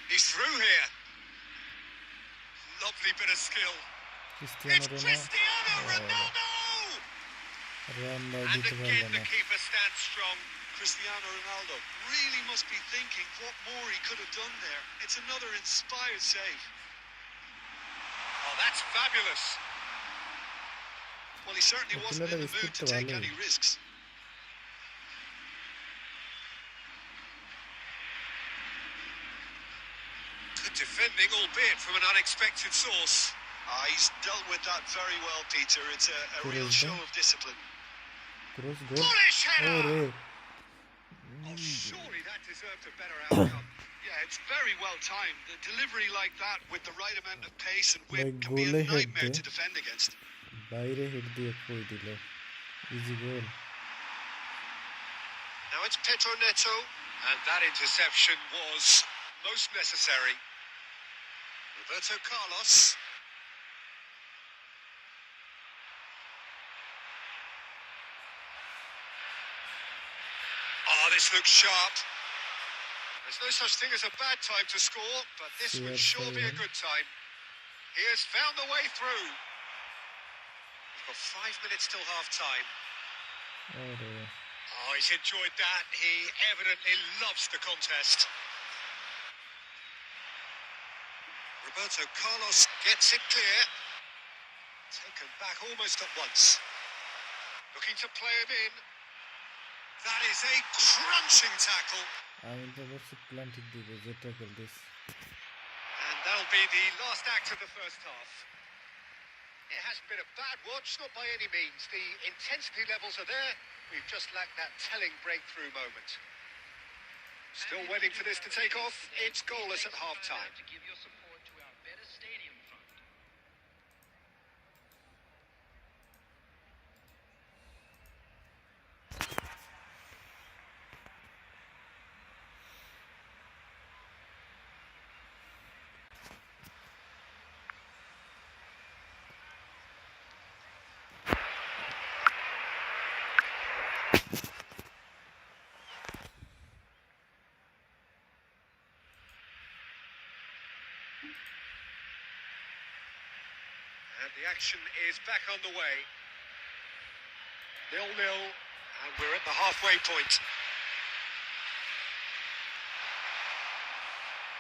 He's through here. Lovely bit of skill. Cristiano It's Cristiano Ronaldo! Run And দিতে পারলো again, the না। keeper stands strong. Cristiano Ronaldo really must be thinking what more he could have done there. It's another inspired save. Oh, that's fabulous. Well, he certainly wasn't in the mood to take any risks. Good defending, albeit from an unexpected source. He's dealt with that very well, Peter. It's a real show of discipline. Cross goal Bullish header! ওরে Oh, surely that deserved a better outcome. Yeah, it's very well timed. The delivery like that with the right amount of pace and Like width can be a goalie head nightmare there. to defend against. বাইরে head দিয়ে কই দিল easy goal Now it's Pedro Neto, and that interception was most necessary. Roberto Carlos. Oh, this looks sharp. There's no such thing as a bad time to score, but this would sure be a good time. He has found the way through. We've got 5 minutes till half-time. ওরে Oh, he's enjoyed that. He evidently loves the contest. Roberto Carlos gets it clear. Taken back almost at once. Looking to play him in. That is a crunching tackle. আমি তো বলছি প্লান্টিক দিবে যে tackle this And that'll be the last act of the first half. It hasn't been a bad watch, not by any means. The intensity levels are there. We've just lacked that telling breakthrough moment. Still waiting for this to take off. It's goalless at half-time. To give your support to our better stadium front. And the action is back on the way. 0-0, and we're at the halfway point.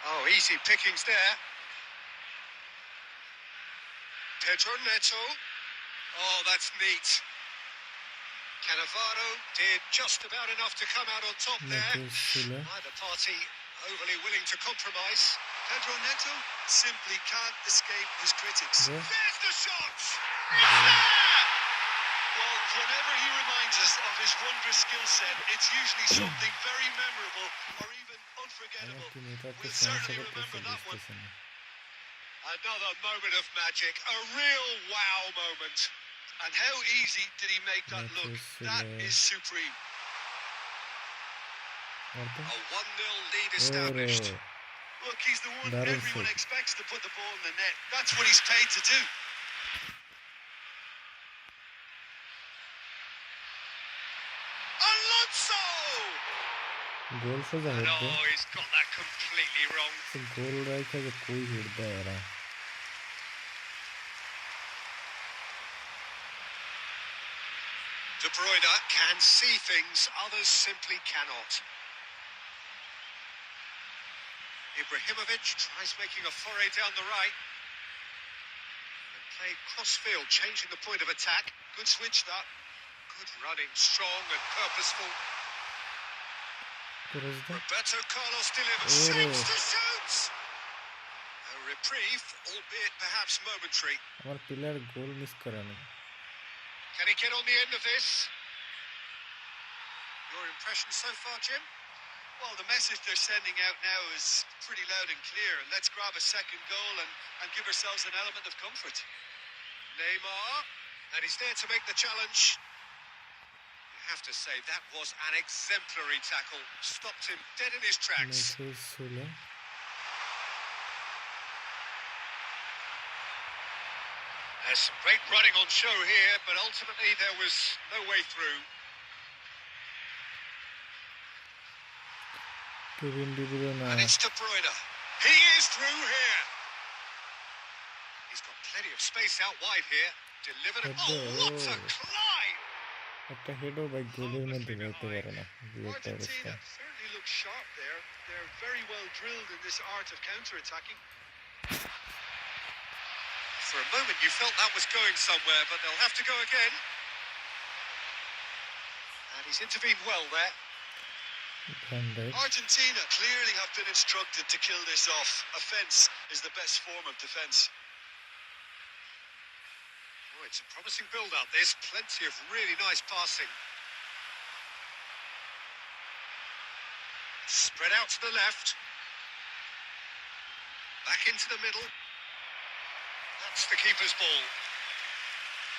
Oh, easy pickings there. Pedro Neto. Oh, that's neat. Cannavaro did just about enough to come out on top there. Neither party overly willing to compromise. Pedro Neto simply can't escape his critics. There's the shot! It's there! Well, whenever he reminds us of his wondrous skill set, it's usually something very memorable or even unforgettable. We'll certainly remember that one. Another moment of magic, a real wow moment. And how easy did he make that look? That is supreme. A 1-0 lead established. Look, he's the one everyone expects to put the ball in the net. That's what he's paid to do. Alonso! गोल से जा No, he's got that completely wrong. गोल रहा है कि कोई हिड़ता है यार De Bruyne can see things others simply cannot. Ibrahimovic tries making a foray down the right. And played cross-field, changing the point of attack. Good switch that. Good running, strong and purposeful. Roberto Carlos delivers. Shapes to shoot! A reprieve, albeit perhaps momentary. हमारा player गोल miss करा नहीं Can he get on the end of this? Your impression so far, Jim? Well, the message they're sending out now is pretty loud and clear. Let's grab a second goal and give ourselves an element of comfort. Neymar, and he's there to make the challenge. You have to say, that was an exemplary tackle. Stopped him dead in his tracks. There's some great running on show here, but ultimately there was no way through. And it's De Bruyne. He is through here. He's got plenty of space out wide here. Delivered it. Oh, what a climb! Argentina certainly looks sharp there. They're very well drilled in this art of counter-attacking. For a moment you felt that was going somewhere, but they'll have to go again. And he's intervened well there. Argentina clearly have been instructed to kill this off. Offence is the best form of defence. Oh, it's a promising build-up, this. Plenty of really nice passing. Spread out to the left. Back into the middle. That's the keeper's ball.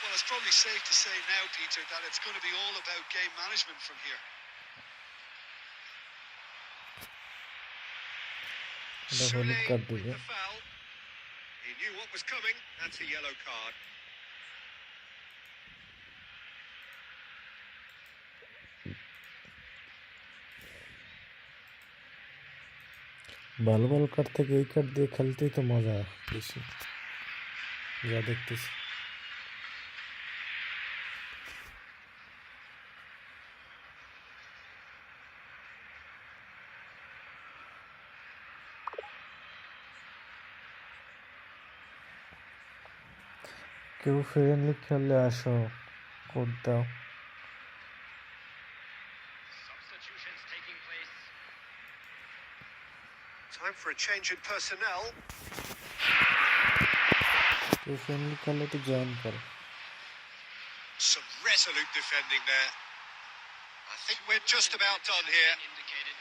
Well, it's probably safe to say now, Peter, that it's going to be all about game management from here. Sule with the foul. He knew what was coming. That's a yellow card. Ball ball करते गई कर दे खेलते तो मजा है बेशी जा देखते क्यों फ्रेंडली खेले आशो कोड दाओ Substitutions taking place. Time for a change in personnel. क्यों फ्रेंडली खेले तो जॉइन कर Some resolute defending there. I think we're just about done here. Indicated.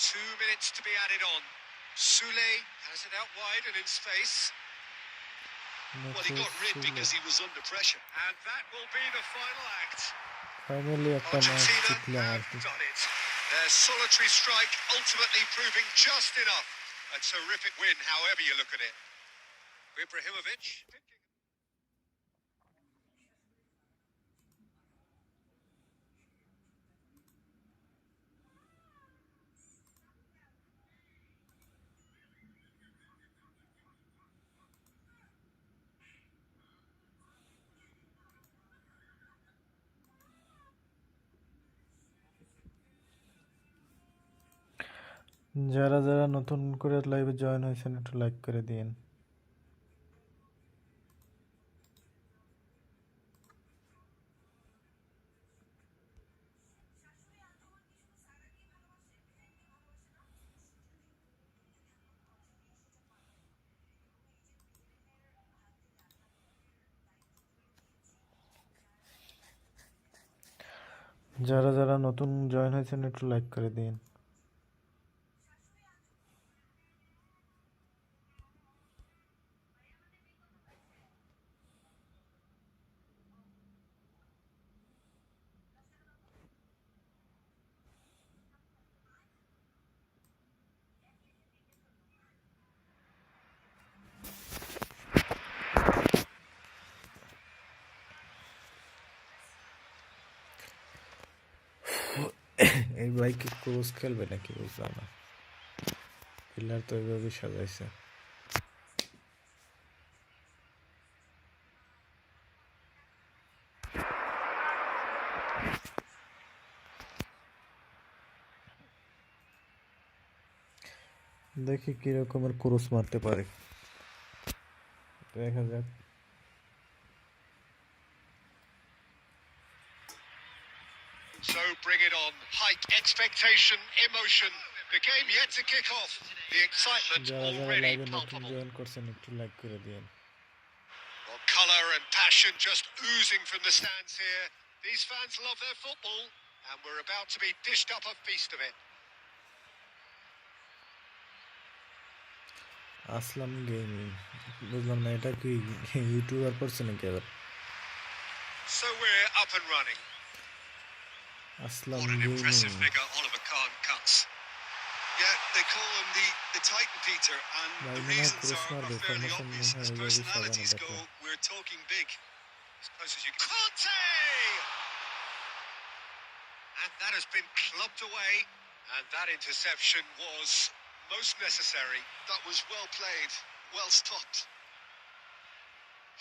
2 minutes to be added on. Sule has it out wide and in space. Well, he got rid because he was under pressure. And that will be the final act. Finally अपना match जीत लिया Argentina have done it. Their solitary strike ultimately proving just enough. A terrific win, however you look at it. Ibrahimovic. যারা যারা নতুন করে লাইভে join হয়েছেন একটু like করে দিন। যারা যারা নতুন জয়েন হয়েছেন একটু লাইক করে দিন। এই ভাই কি ক্রস খেলবে নাকি বুঝলাম না, পিলার তো এইভাবে সাজাইছে। দেখি কিরকমের ক্রস মারতে পারে, দেখা যাক। So bring it on. Height, expectation, emotion. The game yet to kick off. The excitement যারা যারা already লাইভে নতুন palpable. জয়েন করছেন একটু লাইক করে দিন। Well, colour and passion just oozing from the stands here. These fans love their football, and we're about to be dished up a feast of it. Aslam gaming, বুঝলাম না এটা কি YouTuber করছে নাকি আবার? So we're up and running. Aslam What an gaming. impressive figure Oliver Kahn cuts. Yeah, they call him the Titan, Peter, and ভাই the মনে হয় reasons ক্রস are মারবে, fairly ফরমেশন মনে obvious. হয় As এইভাবে personalities সাজানো go, দেখলাম। we're talking big. As close as you can. Conte! And that has been clubbed away, and that interception was most necessary. That was well played, well stopped.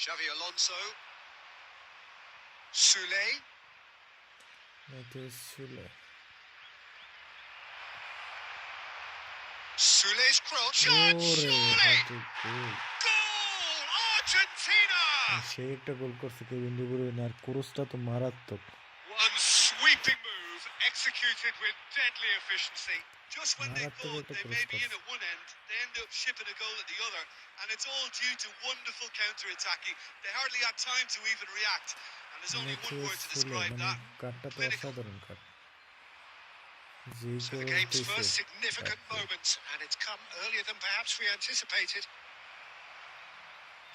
Xavi Alonso. Soulé. Soulé's cross. Shot! Surely! Goal! Argentina! সে একটা গোল করছে Kevin De Bruyne, আর ক্রসটা তো মারাত্মক। One sweeping move executed with deadly efficiency. Just when they thought they may be in at one end, they end up shipping a goal at the other, and it's all due to wonderful counter-attacking. They hardly had time to even react, and there's only one word to describe that: কাটটা তো clinical. অসাধারণ কাট। So the game's first significant moment, and it's come earlier than perhaps we anticipated.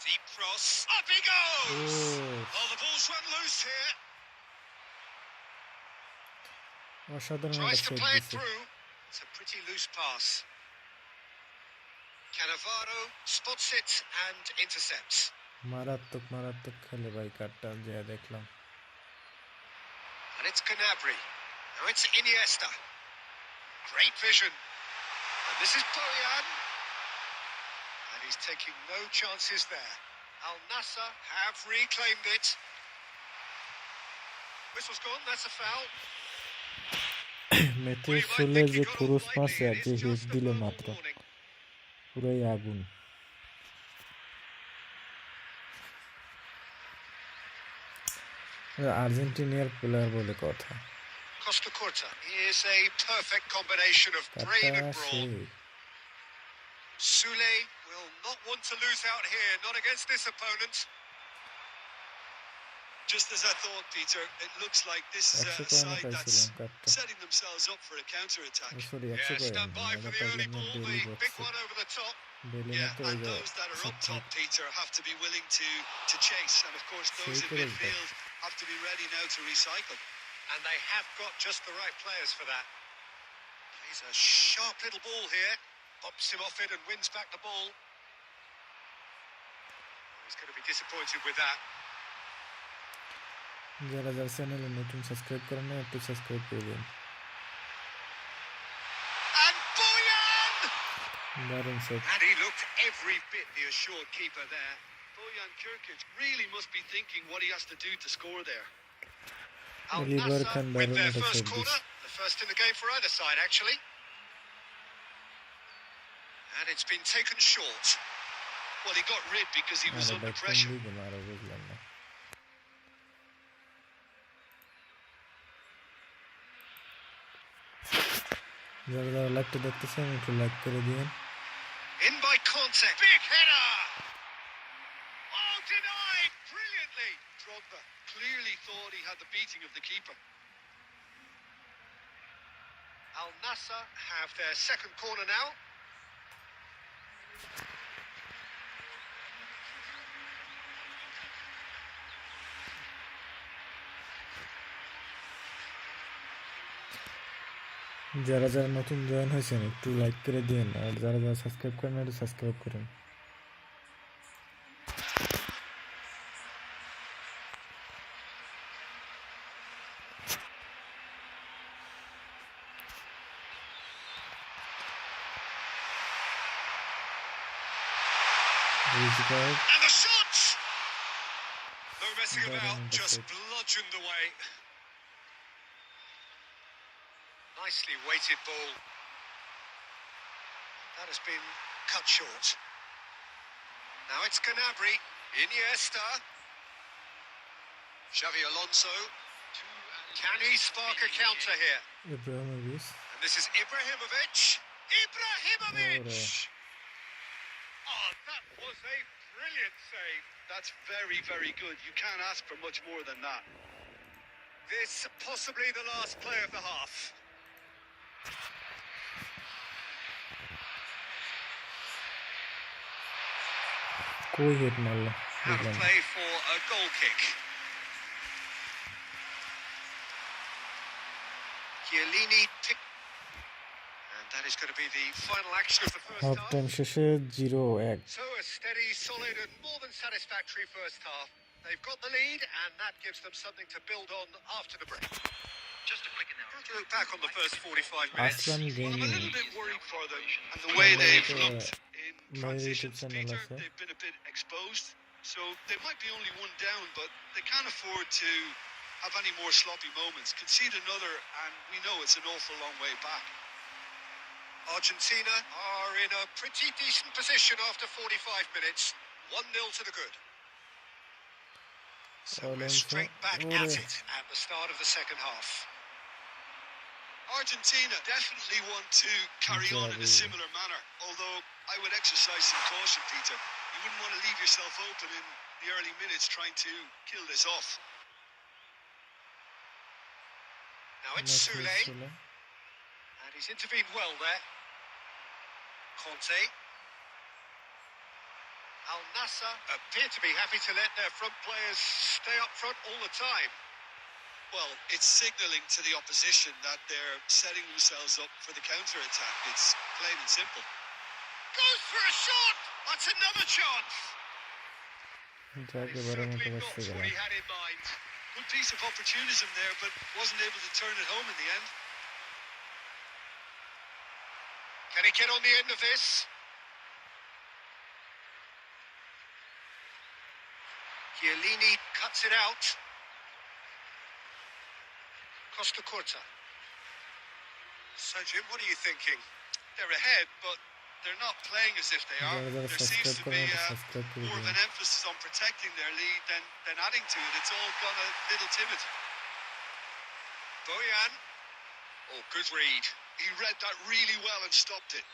Deep cross. Up he goes! Oh, the ball's run loose here. অসাধারণ Tries একটা to save play it দিছে। through. It's a pretty loose pass. Cannavaro spots it and intercepts. মারাত্মক মারাত্মক খেলে ভাই কাটটা, যা দেখলাম। And it's Gnabry. Now it's Iniesta. Great vision. And this is Bojan. And he's taking no chances there. Al Nassr have reclaimed it. Whistle's gone, that's a foul. Matthews সোলে যে cross মারছে আর যে হেড দিল মাত্র, পুরাই আগুন। আর্জেন্টিনার player বলে কথা। Costa Curta is a perfect combination of brain and brawn. Soulé will not want to lose out here, not against this opponent. Just as I thought, Peter, it looks like this is a side that's setting themselves up for a counter-attack. Yeah, stand by for the early ball, the big one over the top. Yeah, and those that are up top, Peter, have to be willing to chase. And of course, those in midfield have to be ready now to recycle. And they have got just the right players for that. He's a sharp little ball here. Pops him off it and wins back the ball. He's going to be disappointed with that. যারা যারা চ্যানেলে নতুন subscribe করেন না একটু subscribe করে দিন। And Bojan! দারুণ save. And he looked every bit the assured keeper there. Bojan Kirkic really must be thinking what he has to do to score there. Al Oliver Nassr Kahn with their দারুণ একটা first save corner, দিছে। the first in the game for either side actually. And it's been taken short. Well, he got rid because he was under pressure. বুঝলাম না। যারা যারা লাইকটা দেখতেছেন একটু লাইক করে দিন। In by Conte. Big header! Oh, denied brilliantly. Drogba clearly thought he had the beating of the keeper. Al Nassr have their second corner now. যারা যারা নতুন জয়েন হয়েছেন একটু লাইক করে দিন, আর যারা যারা সাবস্ক্রাইব করেন একটু সাবস্ক্রাইব করেন। And the shot! No messing about, just bludgeoned away. Nicely weighted ball. That has been cut short. Now it's Gnabry, Iniesta, Xavi Alonso. Can he spark a counter here? And this is Ibrahimovic. Ibrahimovic! Oh, that was a brilliant save. That's very, very good. You can't ask for much more than that. This possibly the last play of the half. Out of play for a goal kick. Chiellini pick. And that is going to be the final action of the first half. Half-time শেষে 0-1। So a steady, solid and more than satisfactory first half. They've got the lead and that gives them something to build on after the break. Just a quick announcement. To look back on the first 45 minutes, Aslan well, I'm a little Gaming. bit worried for them and the way they've looked in My transitions, YouTube channel Peter. আছে। They've been a bit exposed, so they might be only one down, but they can't afford to have any more sloppy moments. Concede another, and we know it's an awful long way back. Argentina are in a pretty decent position after 45 minutes. 1-0 to the good. So we're straight back at it at the start of the second half. Argentina definitely want to carry on in a similar manner, although I would exercise some caution, Peter. You wouldn't want to leave yourself open in the early minutes trying to kill this off. Now it's Sule, and he's intervened well there. Conte. Al Nassr appear to be happy to let their front players stay up front all the time. Well, it's signalling to the opposition that they're setting themselves up for the counter-attack. It's plain and simple. Goes for a shot! That's another chance! Certainly not what he had in mind. Good piece of opportunism there, but wasn't able to turn it home in the end. Can he get on the end of this? Chiellini cuts it out. Costa Curta. So, Jim, what are you thinking? They're ahead, but they're not playing as if they are. There seems to be more of an emphasis on protecting their lead than adding to it. It's all gone a little timid. Bojan. Oh, good read. He read that really well and stopped it.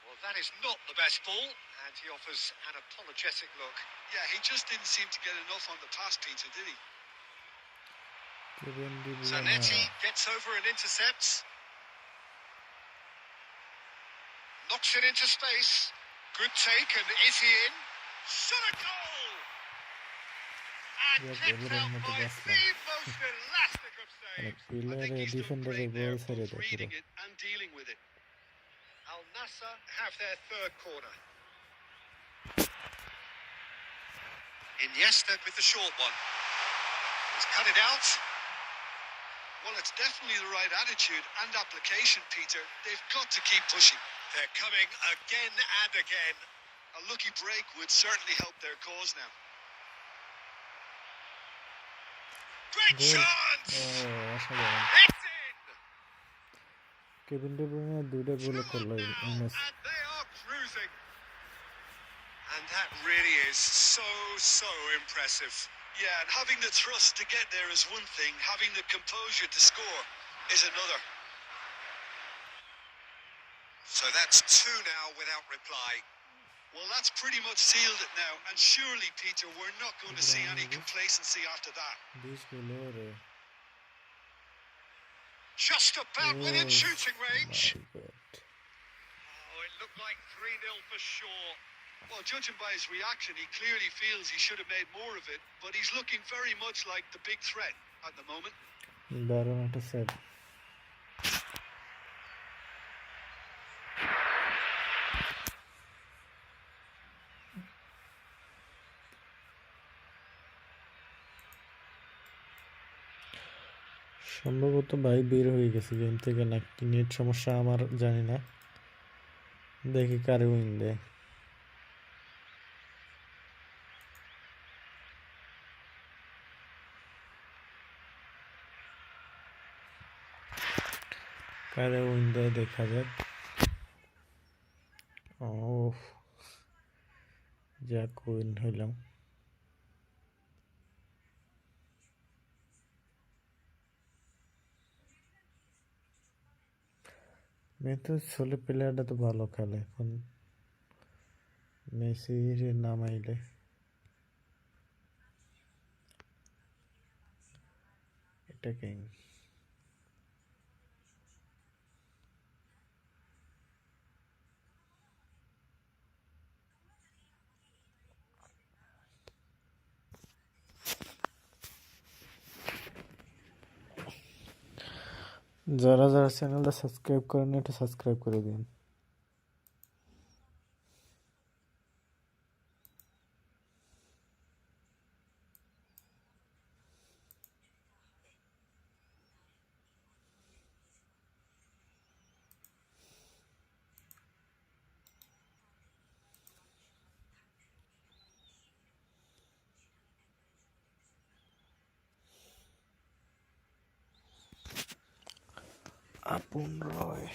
Well, that is not the best ball, and he offers an apologetic look. Yeah, he just didn't seem to get enough on the pass, Peter, did he? Zanetti gets over and intercepts. Knocks it into space. Good take, and is he in? Shot a goal! And kept out by the most elastic of saves. I think he's done great there, both reading it and dealing with it. Al Nassr have their third corner. Iniesta with the short one. He's cut it out. Well, it's definitely the right attitude and application, Peter. They've got to keep pushing. They're coming again and again. A lucky break would certainly help their cause now. Great chance! It's in! Kevin De Bruyne দুইটা গোল করলো And they are so impressive. Yeah, and having the thrust to get there is one thing, having the composure to score is another. So that's 2 now without reply. Well, that's pretty much sealed it now, and surely, Peter, we're not going to see any complacency after that. This below. Just about within shooting range. My God. Oh, it looked like 3-0 for sure. Well, judging by his reaction, he clearly feels he should have made more of it, but he's looking very much like the big threat at the moment. দারুণ একটা set. সম্ভবত ভাই বের হয়ে গেছে game থেকে, নাকি net সমস্যা আমার জানি না। দেখি কারে উইন দেয়। কারে উইন দেয় দেখা যাক। ও যাক, উইন হইলাম। মেয়েতো ছোলে প্লেয়ারটা তো ভালো খেলে, এখন মেসির নামাইলে এটা কিং। যারা যারা চ্যানেলটা সাবস্ক্রাইব করেন একটু সাবস্ক্রাইব করে দিন। আপন রয়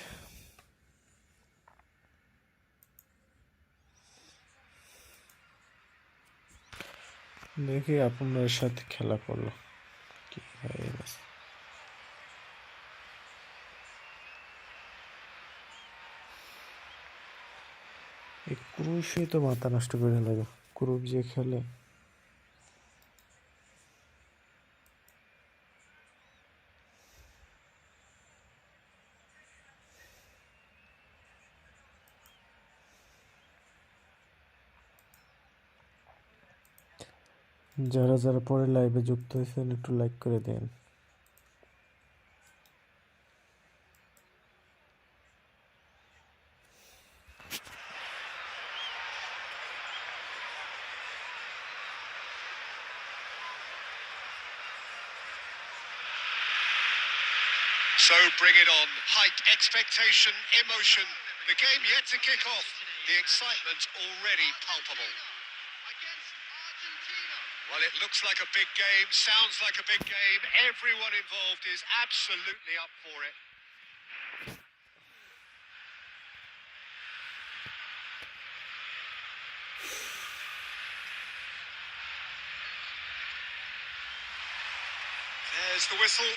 দেখি আপন রয়ের সাথে খেলা করলো কি হয়। এই ক্রুশই তো মাথা নষ্ট করে লাগে, ক্রুপ যে খেলে। যারা যারা পরে লাইভে যুক্ত হয়েছেন একটু লাইক করে দেন। So bring it on. Hype, expectation, emotion. The game yet to kick off. The excitement already palpable. Well, it looks like a big game, sounds like a big game. Everyone involved is absolutely up for it. There's the whistle.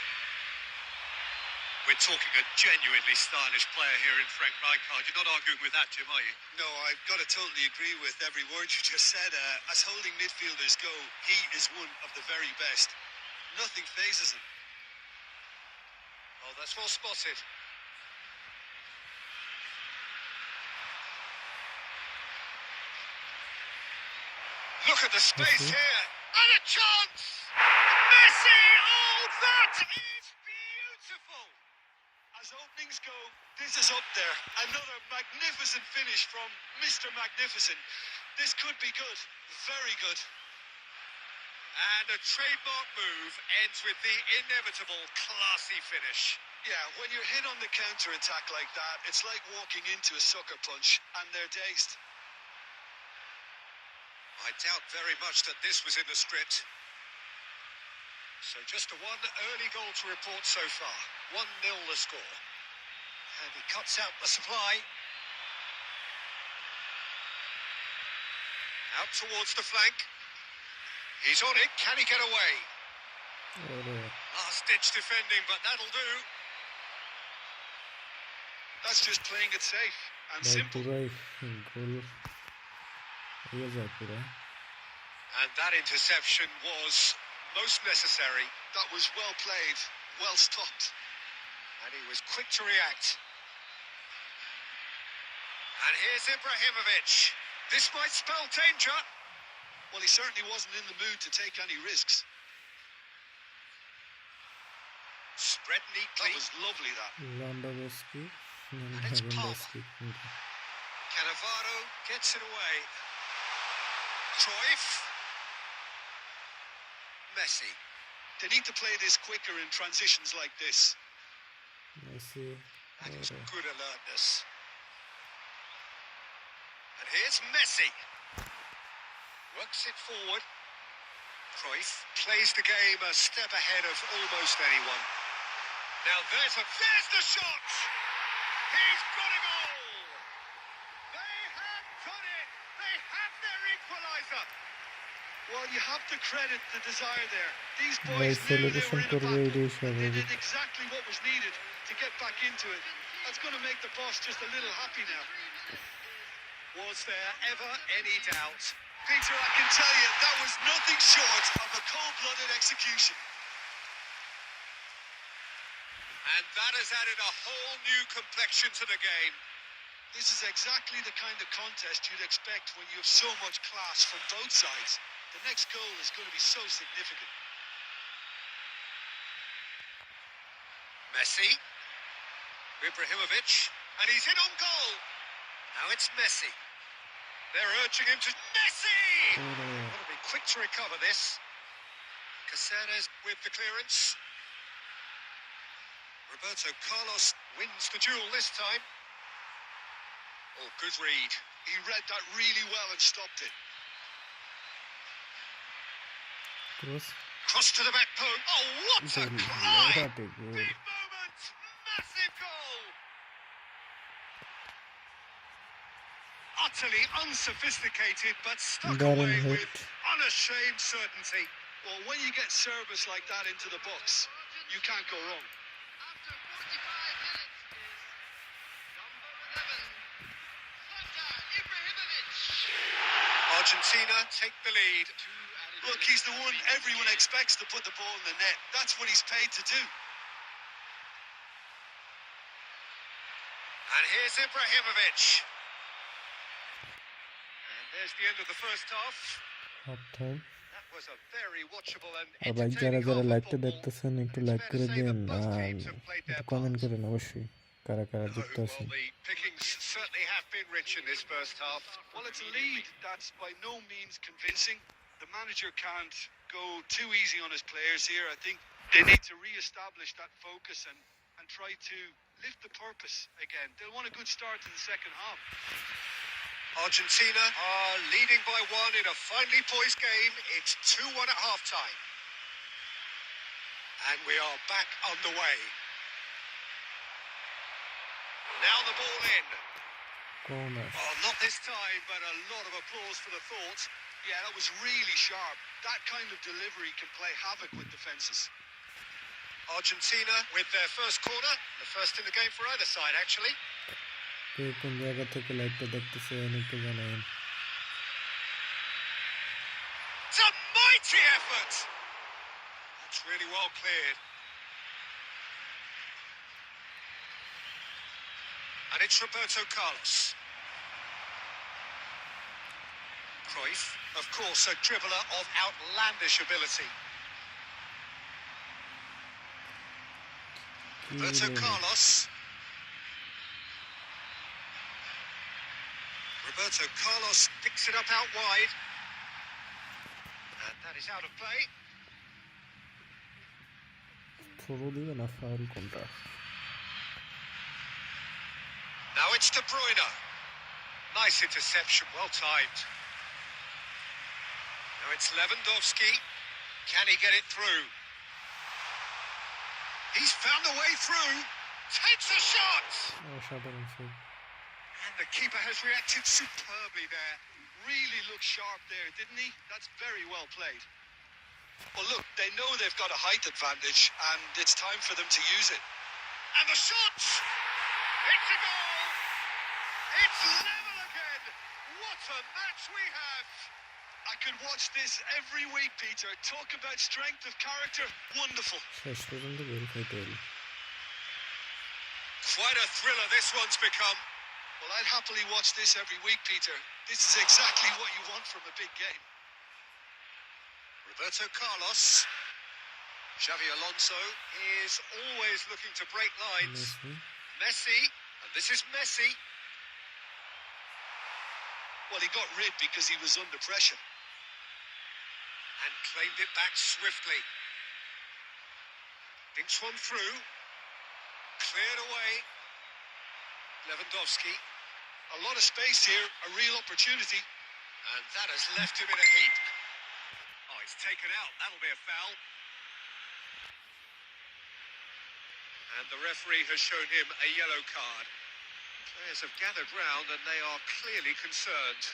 We're talking a genuinely stylish player here in Frank Rijkaard. You're not arguing with that, Jim, are you? No, I've got to totally agree with every word you just said. As holding midfielders go, he is one of the very best. Nothing phases him. Oh, that's well spotted. Look at the space here. And a chance! Messi! Oh, that is beautiful! As openings go, this is up there. Another magnificent finish from Mr. Magnificent. This could be good. Very good. And a trademark move ends with the inevitable classy finish. Yeah, when you're hit on the counter-attack like that, it's like walking into a sucker punch, and they're dazed. I doubt very much that this was in the script. So just a one early goal to report so far. 1-0 the score. And he cuts out the supply. Out towards the flank. He's on it. Can he get away? Oraya. Last-ditch defending, but that'll do. That's just playing it safe and ভাই simple. পুরাই গোল হয়ে যায় পুরা। And that interception was most necessary. That was well played, well stopped. And he was quick to react. And here's Ibrahimovic. This might spell danger. Well, he certainly wasn't in the mood to take any risks. Spread neatly. That was lovely, that. Lewandowski, it's Palmer. Lewandowski. Cannavaro gets it away. Cruyff. Messi. They need to play this quicker in transitions like this. Messi. That is Oraya. good alertness. And here's Messi. Works it forward. Cruyff plays the game a step ahead of almost anyone. Now there's the shot! He's got a goal! They have done it! They have their equaliser! Well, you have to credit the desire there. These ভাই boys knew they celebration were in a করবে battle. এটাই They স্বাভাবিক। did exactly what was needed to get back into it. That's going to make the boss just a little happy now. Was there ever any doubt? Peter, I can tell you, that was nothing short of a cold-blooded execution. And that has added a whole new complexion to the game. This is exactly the kind of contest you'd expect when you have so much class from both sides. The next goal is going to be so significant. Messi. Ibrahimovic. And he's in on goal. Now it's Messi. They're urging him to... Messi! Oraya. Got to be quick to recover this. Caceres with the clearance. Roberto Carlos wins the duel this time. Oh, good read. He read that really well and stopped it. Cross. Cross to the back post. Oh, what a Goal. cry! What a goal. Big moment! Massive goal! Utterly unsophisticated, but stuck Darren away hit. with unashamed certainty. Well, when you get service like that into the box, you can't go wrong. After 45 minutes is number 11, Zlatan Ibrahimovic. Argentina take the lead. Look, he's the one everyone expects to put the ball in the net. That's what he's paid to do. And here's Ibrahimovic. And there's the end of the first half. Half time. That was a very watchable and আর ভাই যারা entertaining যারা half of লাইভটা football. দেখতেছেন একটু It's like fair to করে say দিন that both আর teams have played একটু their কমেন্ট part. করেন অবশ্যই কারা কারা যুক্ত Well, আছেন। the pickings certainly have been rich in this first half. Well, it's a lead that's by no means convincing. The manager can't go too easy on his players here. I think they need to re-establish that focus and try to lift the purpose again. They'll want a good start to the second half. Argentina are leading by 1 in a finely poised game. It's 2-1 at half-time. And we are back underway. Now the ball in. Corner. Oh, not this time, but a lot of applause for the thought. Yeah, that was really sharp. That kind of delivery can play havoc with defences. Argentina with their first corner. The first in the game for either side, actually. কে কোন জায়গা থেকে লাইভটা দেখতেছেন একটু জানাবেন। It's a mighty effort. That's really well cleared. And it's Roberto Carlos. Cruyff, of course, a dribbler of outlandish ability. Roberto Carlos. Roberto Carlos picks it up out wide. And that is out of play. Throw দিবে না foul কোনটা? Now it's De Bruyne. Nice interception, well timed. Now it's Lewandowski. Can he get it through? He's found the way through. Takes a shot! অসাধারণ save. And the keeper has reacted superbly there. Really looked sharp there, didn't he? That's very well played. Well, look, they know they've got a height advantage, and it's time for them to use it. And the shot! It's a goal! It's level again! What a match we have! I could watch this every week, Peter. Talk about strength of character. Wonderful. শেষ পর্যন্ত গোল খাইতে হলো। Quite a thriller this one's become. Well, I'd happily watch this every week, Peter. This is exactly what you want from a big game. Roberto Carlos. Xavi Alonso is always looking to break lines. Messi. And this is Messi. Well, he got rid because he was under pressure. And claimed it back swiftly. Dinks one through. Cleared away. Lewandowski. A lot of space here, a real opportunity. And that has left him in a heap. Oh, he's taken out. That'll be a foul. And the referee has shown him a yellow card. Players have gathered round and they are clearly concerned.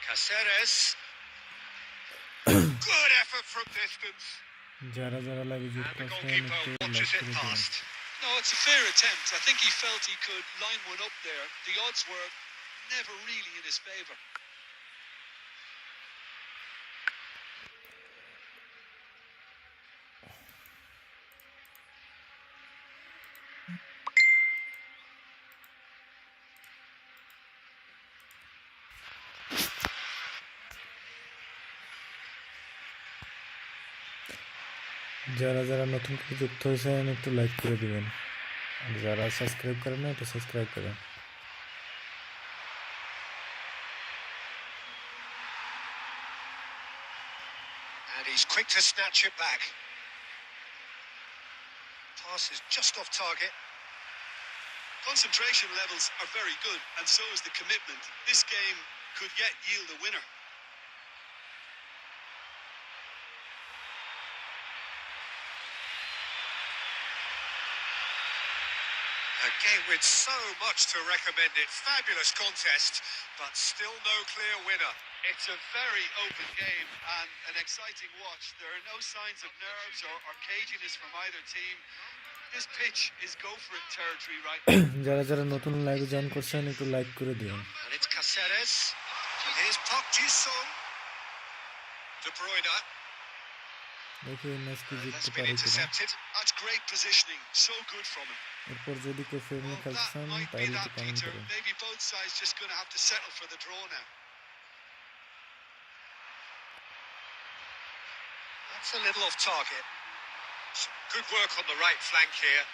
Caceres. Good effort from distance. যারা যারা লাইভে And যুক্ত the আছেন goalkeeper একটু like watches it করে দিবেন। past. No, it's a fair attempt. I think he felt he could line one up there. The odds were never really in his favour. যারা যারা নতুন করে যুক্ত হয়েছেন একটু লাইক করে দিবেন, আর যারা সাবস্ক্রাইব করেন না একটু সাবস্ক্রাইব করেন। And he's quick to snatch it back. Pass is just off target. Concentration levels are very good, and so is the commitment. This game could yet yield a winner. A game with so much to recommend it. Fabulous contest, but still no clear winner. It's a very open game and an exciting watch. There are no signs of nerves or caginess from either team. This pitch is go for it territory right now. যারা যারা নতুন লাইভে join করছেন একটু like করে দিন। And it's Caceres. And here's Park Ji-sung. De Bruyne. দেখি এই ম্যাচ কি জিততে That's been পারে কিনা। intercepted. That's great positioning. So good from him. এরপর যদি কেউ ফ্রেন্ডলি Well, খেলতে that চান might be তাহলে that, একটু কমেন্ট Peter. করুন। Maybe both sides just going to have to settle for the draw now. That's a little off target. Some good work on the right flank here.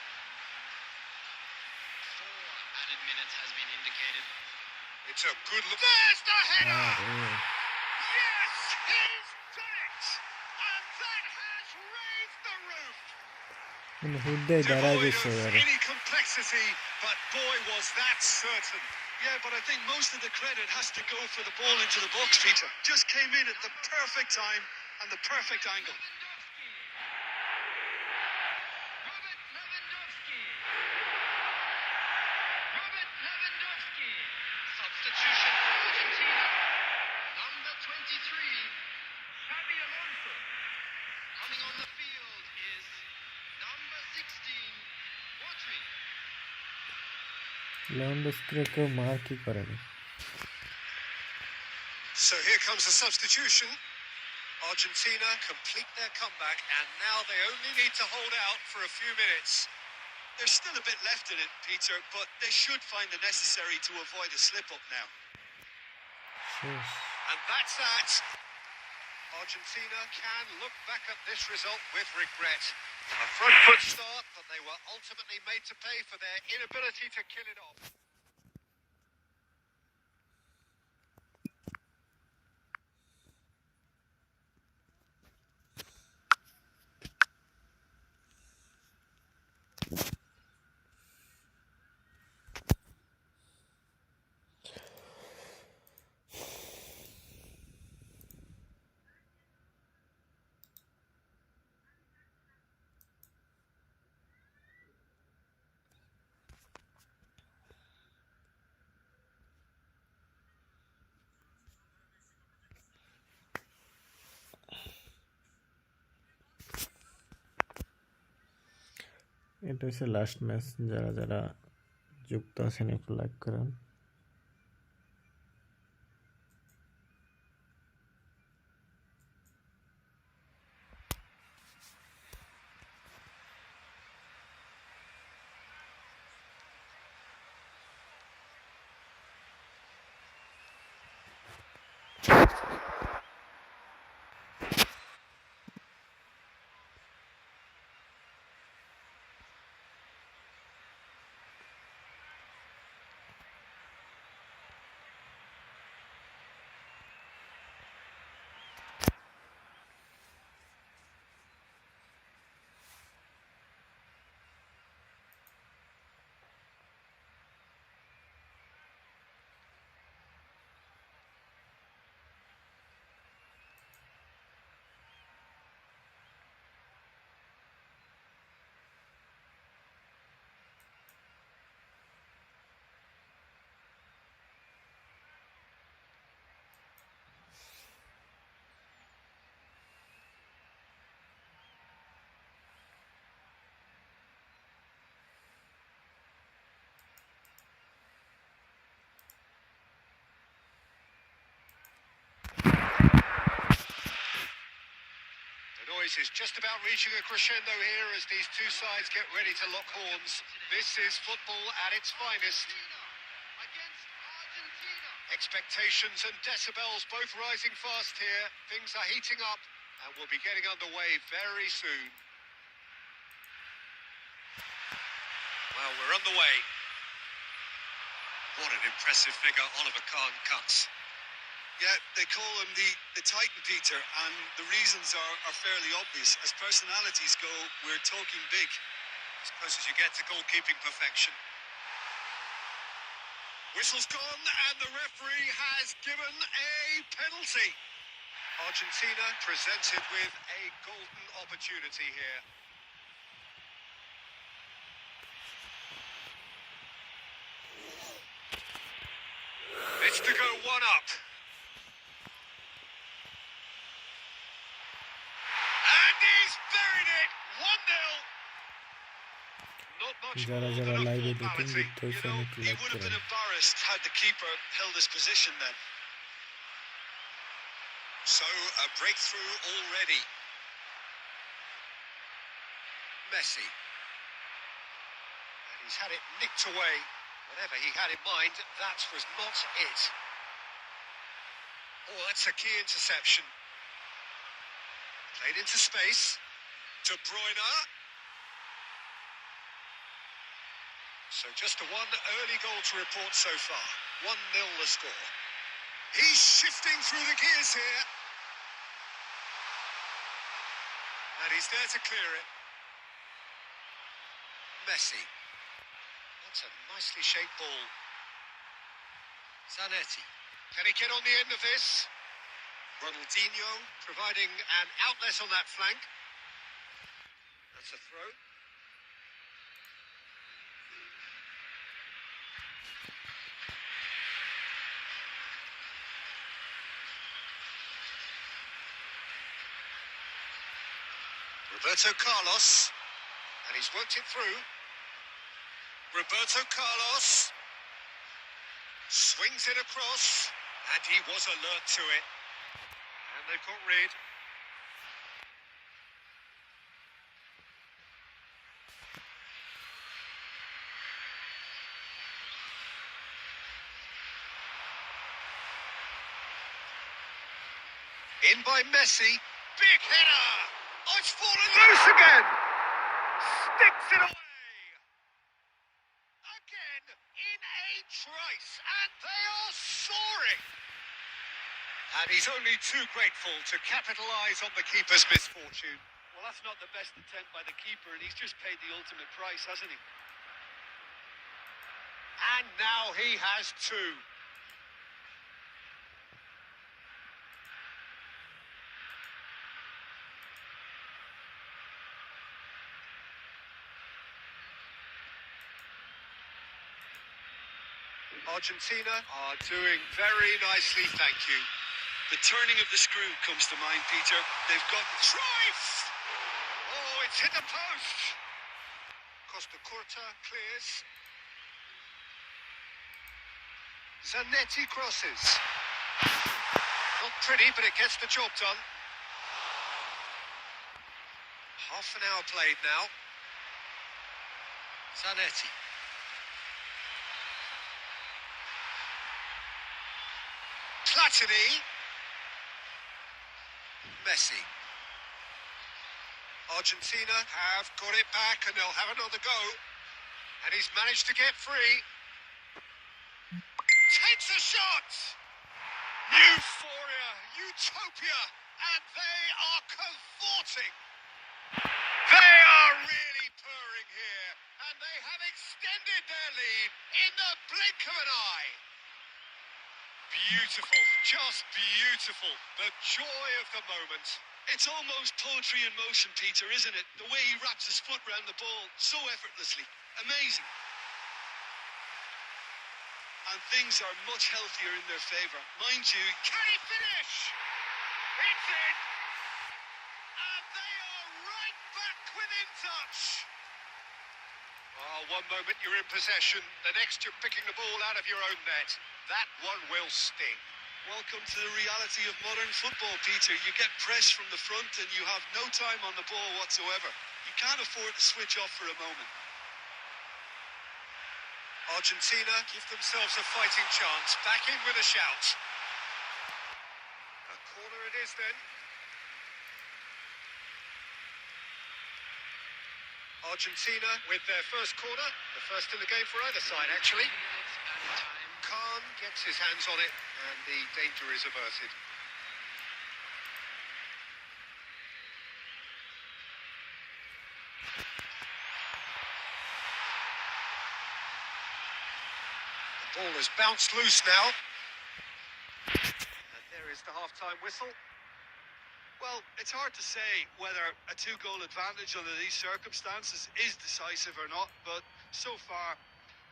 4 added minutes has been indicated. It's a good look. There's the header! আরে, Yes, he's done it! And that has raised the roof! কিন্তু হুড্ডাই দাঁড়ায় Devoid গেছে of এবারে। any complexity, but boy was that certain. Yeah, but I think most of the credit has to go for the ball into the box, Peter. Just came in at the perfect time and the perfect angle. Robert Lewandowski. Robert Lewandowski. Substitution for Argentina. Number 23, Xabi Alonso. Coming on the field is number 16, Rodri. লেভানডস্কিকে কেউ মার কি করেনি। So here comes the substitution. Argentina complete their comeback, and now they only need to hold out for a few minutes. There's still a bit left in it, Peter, but they should find the necessary to avoid a slip-up now. শেষ। And that's that. Argentina can look back at this result with regret. A front foot start, but they were ultimately made to pay for their inability to kill it off. এটা হচ্ছে last match, যারা যারা যুক্ত আছেন একটু like করেন। The noise is just about reaching a crescendo here as these two sides get ready to lock horns. This is football at its finest. Against Argentina. Expectations and decibels both rising fast here. Things are heating up and we'll be getting underway very soon. Well, we're on the way. What an impressive figure Oliver Kahn cuts. Yeah, they call him the Titan, Peter, and the reasons are fairly obvious. As personalities go, we're talking big. As close as you get to goalkeeping perfection. Whistle's gone and the referee has given a penalty. Argentina presented with a golden opportunity here. It's to go one up. And he's buried it. 1-0. Not much more যারা than যারা a লাইভে দেখেন formality. যুক্ত হয়েছেন একটু He like would have করেন। been embarrassed had the keeper held his position then. So a breakthrough already. Messi. And he's had it nicked away. Whatever he had in mind, that was not it. Oh, that's a key interception. Played into space. De Bruyne. So just a one early goal to report so far. 1-0 the score. He's shifting through the gears here. And he's there to clear it. Messi. That's a nicely shaped ball. Zanetti. Can he get on the end of this? Ronaldinho providing an outlet on that flank. That's a throw. Roberto Carlos. And he's worked it through. Roberto Carlos. Swings it across. And he was alert to it. And they've got rid. In by Messi. Big header. Oh, it's fallen loose again. Sticks it away. Again in a trice. And they are soaring. And he's only too grateful to capitalise on the keeper's misfortune. Well, that's not the best attempt by the keeper, and he's just paid the ultimate price, hasn't he? And now he has two. Argentina are doing very nicely, thank you. The turning of the screw comes to mind, Peter. They've got Trice! Oh, it's hit the post. Costa Curta clears. Zanetti crosses. Not pretty, but it gets the job done. Half an hour played now. Zanetti. Platini. Messi. Argentina have got it back and they'll have another go. And he's managed to get free. Takes a shot! Euphoria, utopia, and they are cavorting. They are really purring here, and they have extended their lead in the blink of an eye. Beautiful, just beautiful. The joy of the moment. It's almost poetry in motion, Peter, isn't it? The way he wraps his foot round the ball so effortlessly. Amazing. And things are much healthier in their favour. Mind you, can he finish? It's in! And they are right back within touch. Oh, one moment you're in possession, the next you're picking the ball out of your own net. That one will sting. Welcome to the reality of modern football, Peter. You get pressed from the front and you have no time on the ball whatsoever. You can't afford to switch off for a moment. Argentina give themselves a fighting chance. Back in with a shout. A corner it is then. Argentina with their first corner. The first in the game for either side, actually. Khan gets his hands on it and the danger is averted. The ball has bounced loose now. And there is the half-time whistle. Well, it's hard to say whether a two-goal advantage under these circumstances is decisive or not, but so far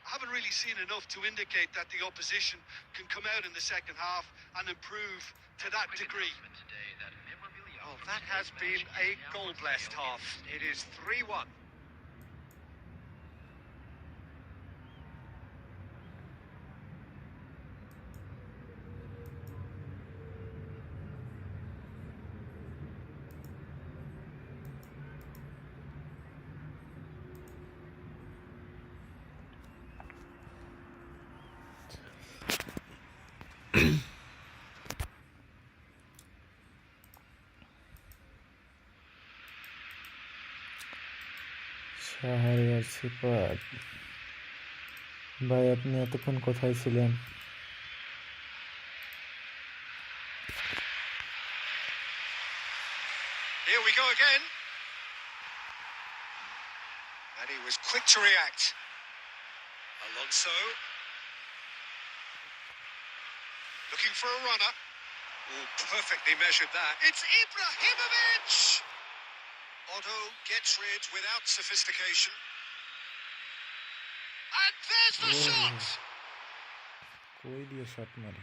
I haven't really seen enough to indicate that the opposition can come out in the second half and improve to that degree. Well, that has been a goal-blessed half. It is 3-1. Shahriar সিফাত ভাই, আপনি এতক্ষণ কোথায় ছিলেন? Here we go again. And he was quick to react. Alonso. Looking for a runner. Oh, perfectly measured that. It's Ibrahimovic! Otto gets rid without sophistication. And there's the shot! কই দিয়ে shot মারে?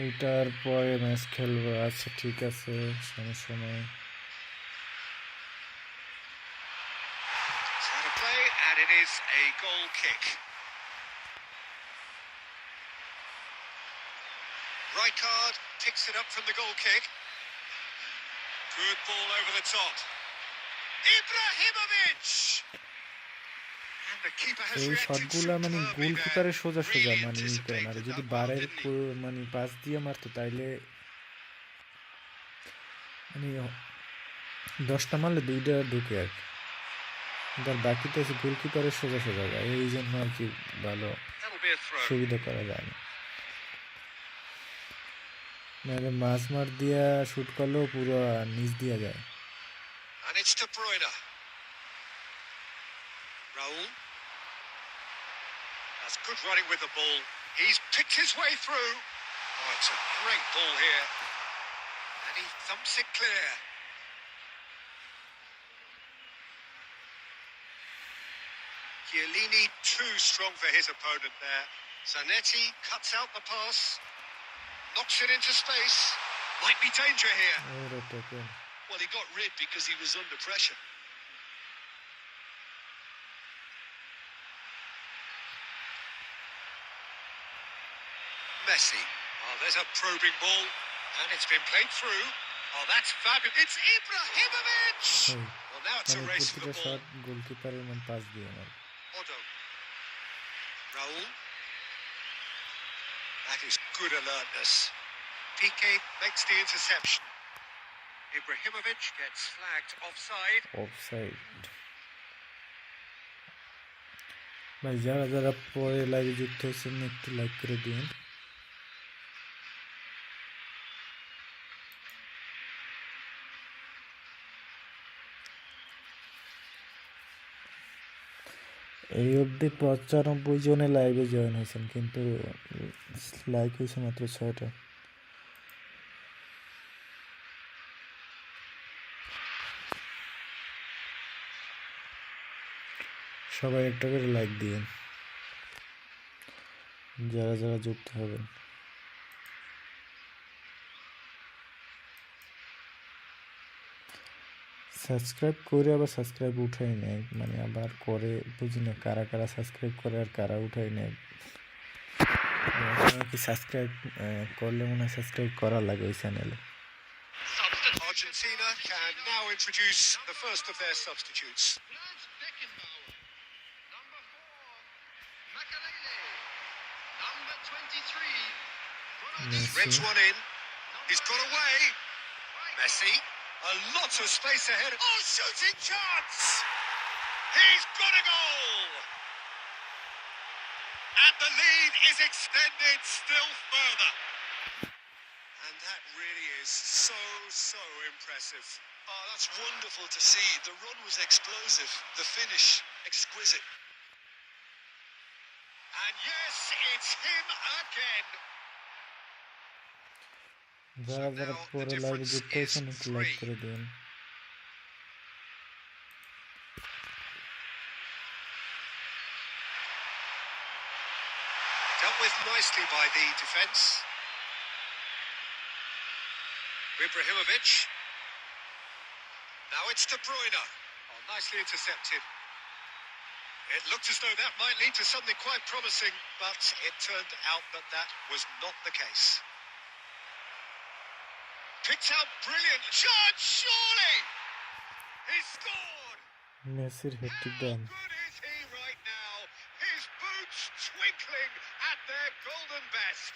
এইটার পরে match খেলবো। আচ্ছা ঠিক আছে, সমস্যা নেই। It's out of play and it is a goal kick. Rijkaard picks it up from the goal kick. Good ball over the top. Ibrahimovic! And the keeper has এই reacted শটগুলা মানে superbly গোলকিপারের there. সোজা সোজা Really মানে ই করে মারে। anticipated যদি that one, বারের didn't he? মানে পাস দিয়ে মারতো তাইলে মানে 10টা মারলে 2টা ঢুকে আর কি। তার বাকিতে আছে গোলকিপারের সোজা সোজা যায়, এই জন্য আর কি ভালো That'll be a throw. সুবিধা করা যায় না। নাহলে মাছ মার দিয়া শুট করলেও পুরো নিচ দিয়া যায়। And it's De Bruyne. Raul. That's good running with the ball. He's picked his way through. Oh, it's a great ball here. And he thumps it clear. Chiellini too strong for his opponent there. Zanetti cuts out the pass. Knocks it into space. Might be danger here. ওরে taken. Well, he got rid because he was under pressure. Messi. Oh, there's a probing ball, and it's been played through. Oh, that's fabulous. It's Ibrahimovic! সেই Well, now it's a মানে race for প্রতিটা the ball. Shot গোলকিপারের মন pass দিয়ে মারে। Otto. Raul. That is good alertness. Piqué makes the interception. Ibrahimovic gets flagged offside. Offside. ভাই যারা যারা পরে লাইভে যুক্ত হয়েছেন একটু লাইক করে দিন। এই অবধি 95 জনে লাইভে জয়েন হয়েছেন, কিন্তু লাইক হয়েছে মাত্র 6টা। সবাই একটা করে লাইক দিন যারা যারা যুক্ত হবেন। সাবস্ক্রাইব করে আবার সাবস্ক্রাইব উঠাই নেয়, মানে আবার করে বুঝি না কারা কারা সাবস্ক্রাইব করে আর কারা উঠাই নেয়। কি সাবস্ক্রাইব করলে মনে হয় সাবস্ক্রাইব করা লাগে ওই চ্যানেলে। Argentina can now introduce the first of their substitutes. Beckenbauer. Number 4, Makalele. Number 23, Messi. Reds one in. He's got away. Messi. A lot of space ahead. Oh, shooting chance! He's got a goal! And the lead is extended still further. And that really is so impressive. Oh, that's wonderful to see. The run was explosive. The finish, exquisite. And yes, it's him again. যারা যারা পরে লাইভে যুক্ত হয়েছেন একটু like করে দিন। Dealt with nicely by the defence. Ibrahimovic. Now it's De Bruyne. Oh, nicely intercepted. It looked as though that might lead to something quite promising, but it turned out that that was not the case. Picked out brilliant shot, surely! He scored! মেসির hat trick How দেন। good is he right now? His boots twinkling at their golden best.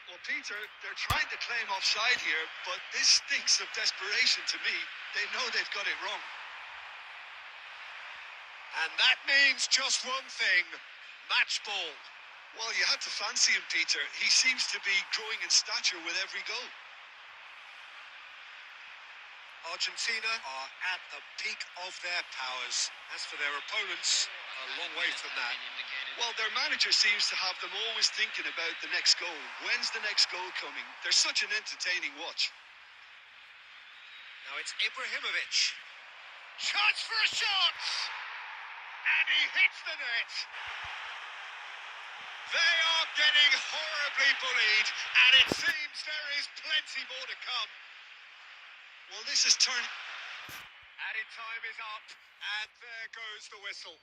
Well, Peter, they're trying to claim offside here, but this stinks of desperation to me. They know they've got it wrong. And that means just one thing, match ball. Well, you had to fancy him, Peter. He seems to be growing in stature with every goal. Argentina are at the peak of their powers. As for their opponents, a long way from that. Well, their manager seems to have them always thinking about the next goal. When's the next goal coming? They're such an entertaining watch. Now it's Ibrahimovic. Chance for a shot! And he hits the net. They are getting horribly bullied, and it seems there is plenty more to come. Well, this is turn. Added time is up, and there goes the whistle.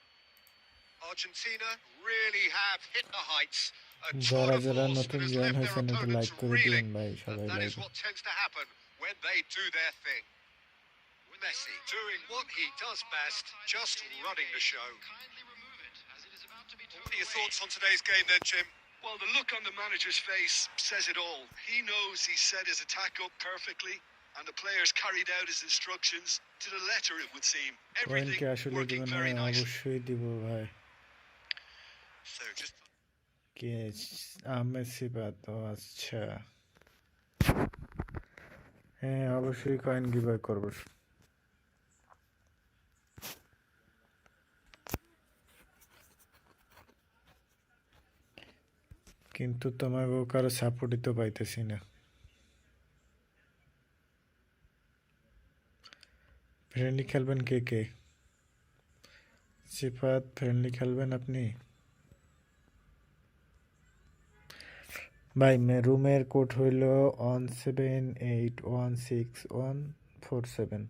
Argentina really have hit the heights. A tour যারা de যারা force নতুন that has join left their হয়েছেন একটু opponents like করে দিন reeling. ভাই সবাই And that is লাইভে। what tends to happen when they do their thing. Messi doing what he does best, just running the show. kindly remove it, as it is about to be What are your thoughts on today's game then, Jim? Well, the look on the manager's face says it all. He knows he set his attack up perfectly, and the players carried out his instructions to the letter, it would seem. Coin Everything কি আসলে working দিবেন? very nicely. অবশ্যই দিব ভাই। So just কে Messi বাদ? ও আচ্ছা, হ্যাঁ অবশ্যই কয়েন গিভওয়ে করব। কিন্তু তোমাকে কারো সাপোর্টই তো পাইতেছি না। ফ্রেন্ডলি খেলবেন কে কে? সিফাত ফ্রেন্ডলি খেলবেন আপনি? ভাই রুমের কোড হইল 17816147।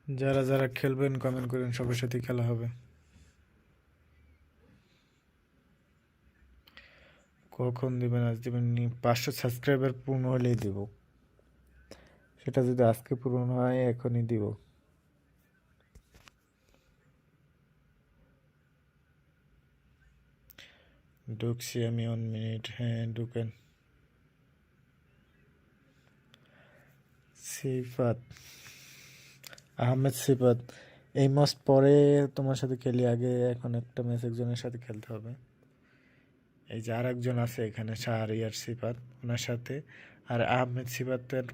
যারা যারা খেলবেন কমেন্ট করেন, সবার সাথে খেলা হবে। কখন দিবেন? আজ দিবেন 500 সাবস্ক্রাইবার পূর্ণ হলেই দিব। সেটা যদি আজকে পূরণ হয় এখনই দিব। ঢুকছি আমি 1 মিনিট। হ্যাঁ ঢুকেন। সিফাত আহমেদ সিফাত, এই ম্যাচ পরে তোমার সাথে খেলি। আগে এখন একটা ম্যাচ একজনের সাথে খেলতে হবে। এই যে আর একজন আছে এখানে, শাহরিয়ার সিফাত, ওনার সাথে। আর আহমেদ সিফাতের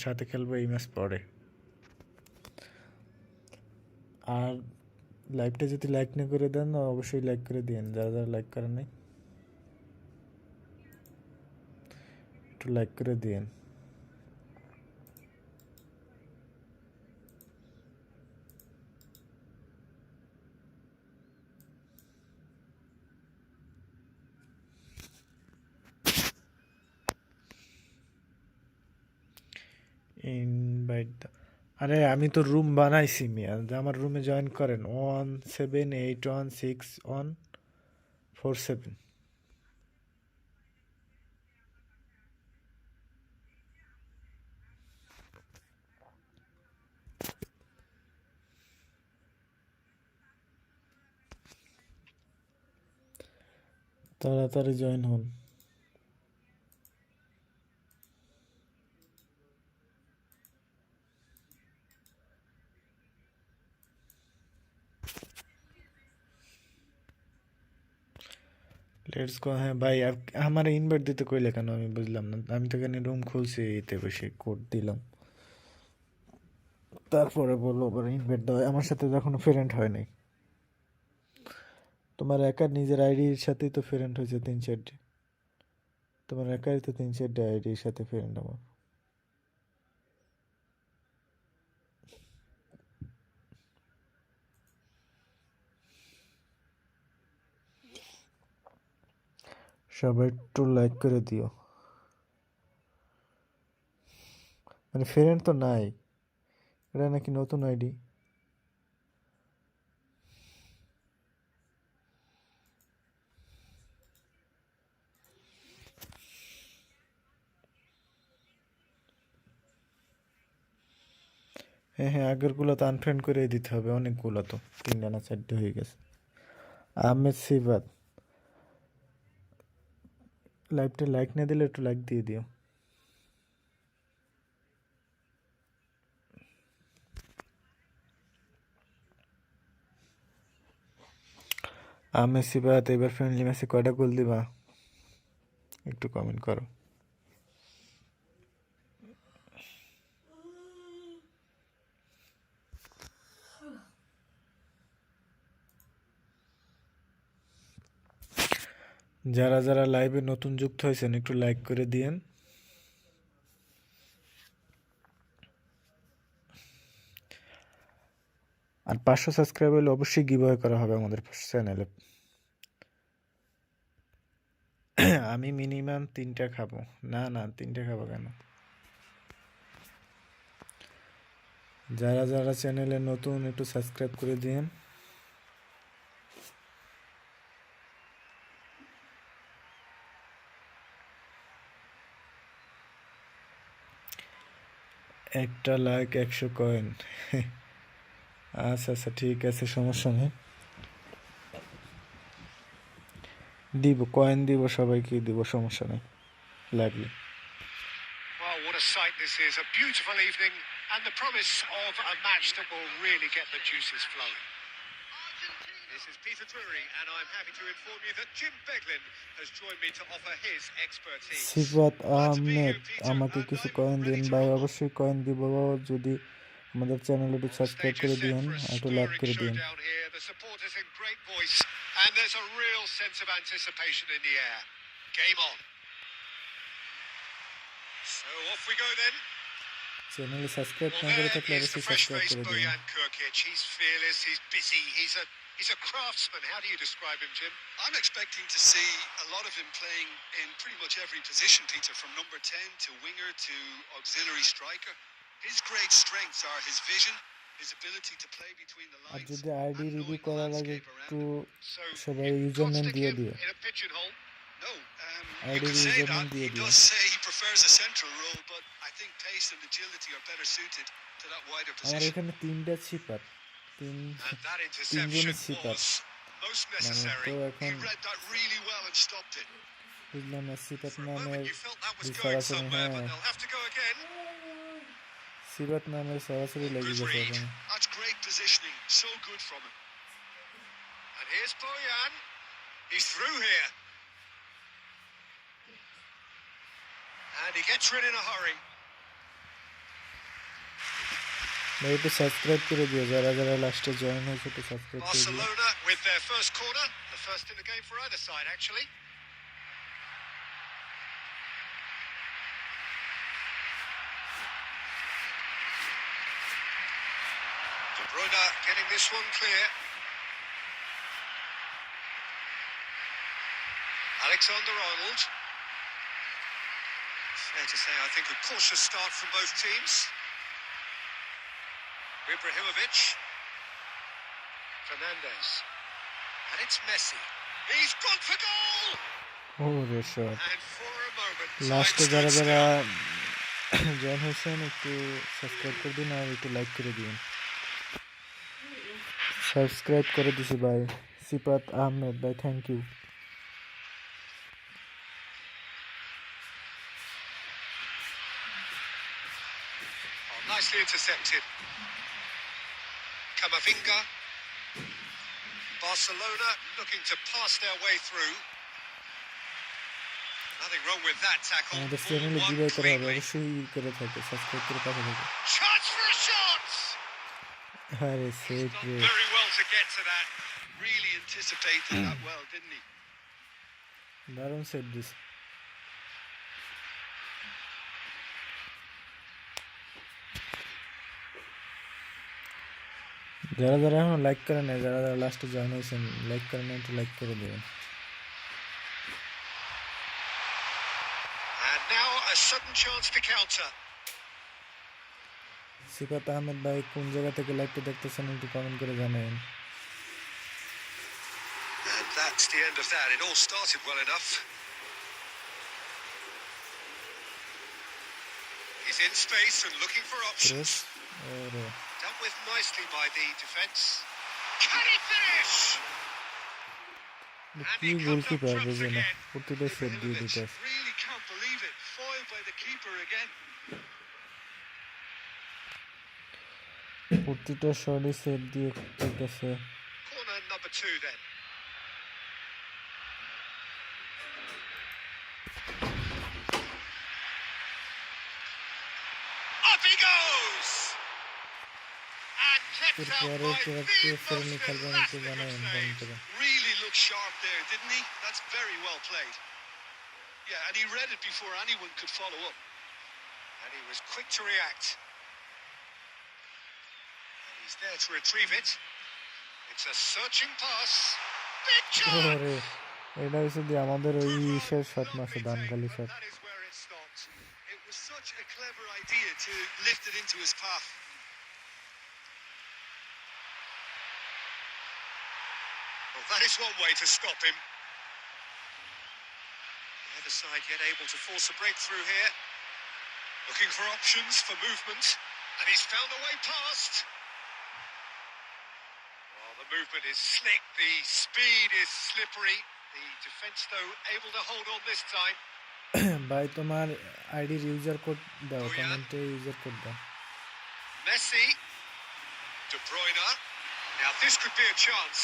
সাথে খেলবো এই ম্যাচ পরে। আর লাইভটা যদি লাইক না করে দেন অবশ্যই লাইক করে দিন, যারা যারা লাইক করেন নাই একটু লাইক করে দিন। ইনভাইট, আরে আমি তো রুম বানাইছি মিয়া, আমার রুমে জয়েন করেন। 1781647। তাড়াতাড়ি জয়েন হন। Let's go. হ্যাঁ ভাই, আমার ইনভাইট দিতে কইলে কেন আমি বুঝলাম না। আমি তো এখানে রুম খুলছি, এতে বসে কোড দিলাম, তারপরে বললো আবার ইনভাইট দাও। আমার সাথে তো এখনো ফ্রেন্ড হয় নাই। তোমার একার নিজের আইডির সাথেই তো ফ্রেন্ড হয়েছে 3-4টি। তোমার একাই তো 3-4টি আইডির সাথে ফ্রেন্ড আমার। সবাই একটু লাইক করে দিও। মানে ফ্রেন্ড তো নাই, এটা নাকি নতুন আইডি। হ্যাঁ হ্যাঁ, আগেরগুলো তো আনফ্রেন্ড করে দিতে হবে, অনেকগুলো তো 3টা না 4টে হয়ে গেছে। আহমেদ সিফাত, লাইভটা লাইক না দিলে একটু লাইক দিয়ে দিও। আহমেদ সিফাত, এবার ফ্রেন্ডলি ম্যাচে কয়টা গোল দিবা একটু কমেন্ট করো। যারা যারা লাইভে নতুন যুক্ত হয়েছেন একটু লাইক করে দিয়েন। আর 500 সাবস্ক্রাইব হলে অবশ্যই গিভঅ্যাওয়ে করা হবে আমাদের চ্যানেলে। আমি মিনিমাম 3টা খাবো। না না, 3টা খাবো কেন? যারা যারা চ্যানেলে নতুন একটু সাবস্ক্রাইব করে দিন। একটা লাইক 100 কয়েন। আচ্ছা আচ্ছা ঠিক আছে, সমস্যা নেই, দিব কয়েন দিব, সবাইকে দিব, সমস্যা নেই লাগলে। Well, what a sight this is. A beautiful evening and the promise of a match that will really get the juices flowing. This is Peter Drury, and I'm happy to inform you that Jim Beglin has joined me to offer his expertise. Sifat Glad to be Ahmed, here, Peter, আমাকে and কিছু I'm coin দিন ready to ভাই, rumble. অবশ্যই coin দিব। যদি আমাদের চ্যানেলে একটু The সাবস্ক্রাইব stage করে is set দিন, for a একটু লাইক stirring করে দিন। showdown here. The supporters in great voice, and there's a real sense of anticipation in the air. Game on. So off we go then. চ্যানেলে subscribe Well, না করে there থাকলে is the অবশ্যই subscribe fresh-faced করে দিন। Bojan Kurkic. He's fearless, he's busy, he's a craftsman. How do you describe him, Jim? I'm expecting to see a lot of him playing in pretty much every position, Peter, from number 10 to winger to auxiliary striker. His great strengths are his vision, his ability to play between the আর lines, যদি ID and review knowing the করার আগে landscape একটু around him. So সবাই You user can't name stick দিয়ে him দিও, in a pigeonhole. no, you ID could say user name that. দিয়ে He দিও। does say he prefers a central role, but I think pace and agility are better suited to that wider আমার position. এখানে তিনটা ছিপার, And that তিনজনই interception ছিপার, was most মানে necessary. তো He এখন read that really well and stopped it. বুঝলাম না সিপাত For a নামের moment you felt that was going সরাসরি, somewhere, but হ্যাঁ they'll have to go again. সিপাত নামের সরাসরি লেগে Good গেছে read. ওখানে। That's great positioning. So good from him. And here's Boyan. He's through here. And he gets rid in a hurry. ভাই একটু subscribe করে দিও, যারা যারা লাস্টে জয়েন হয়েছে একটু সাবস্ক্রাইব করে দিও। Barcelona with their first corner. The first in the game for either side, actually. De Bruyne getting this one clear. Alexander-Arnold. Fair to say, I think a cautious start from both teams. Ibrahimovic. Fernandes. And it's Messi. He's gone for goal! ওরে shot. And for a moment, লাস্টে time যারা stood যারা still. Join হয়েছেন একটু subscribe করে দিন আর একটু like করে দিন। সাবস্ক্রাইব করে দিছি ভাই সিপাত আহমেদ ভাই, thank you. Oh, nicely intercepted. Camavinga. Barcelona looking to pass their way through. Nothing wrong with that tackle. আমাদের All চ্যানেলে won জিবাই করা হবে, cleanly. অবশ্যই করে থাকে, সাবস্ক্রাইব করে পাশে থাকে। Chance for a shot! আরে সেট Done রে, very well to get to that. Really anticipated that well, didn't he? দারুণ সেট দিস। যারা যারা এখন লাইক করে নেয়, যারা যারা লাস্টে জয়েন হয়েছেন লাইক করে নেয়, একটু লাইক করে দেবেন। And now a sudden chance to counter. সিফাত আহমেদ ভাই কোন জায়গা থেকে লাইভটা দেখতেছেন একটু কমেন্ট করে জানাবেন। And that's the end of that. It all started well enough. He's in space and looking for options. ওরে Dealt with nicely by the defence. Can he finish? কি গোলকিপার বুঝে না, প্রতিটা সেট দিয়ে দিতে। Really can't believe it. Foiled by the keeper again. প্রতিটা শটই set দিয়ে দিতেছে। Corner number 2 then. Up he goes! And kept out এরপরে by কে the ফেরনি most খেলবেন একটু elastic জানাবেন of কমেন্ট saves. করে। Really looked sharp there, didn't he? That's very well played. Yeah, and he read it before anyone could follow up. And he was quick to react. And he's there to retrieve it. It's a searching pass. Big chance! ওরে এটা হচ্ছে যে আমাদের ওই ইসের shot মাসে Lovely দানকালি take, shot. but that is where it stopped. It was such a clever idea to lift it into his path. Well, that is one way to stop him. The other side yet able to force a breakthrough here. Looking for options for movement. And he's found a way past. Well, the movement is slick. The speed is slippery. The defence, though, able to hold on this time. ভাই তোমার আইডির user code দাও, কমেন্টে user code দাও। Messi. De Bruyne. Now this could be a chance.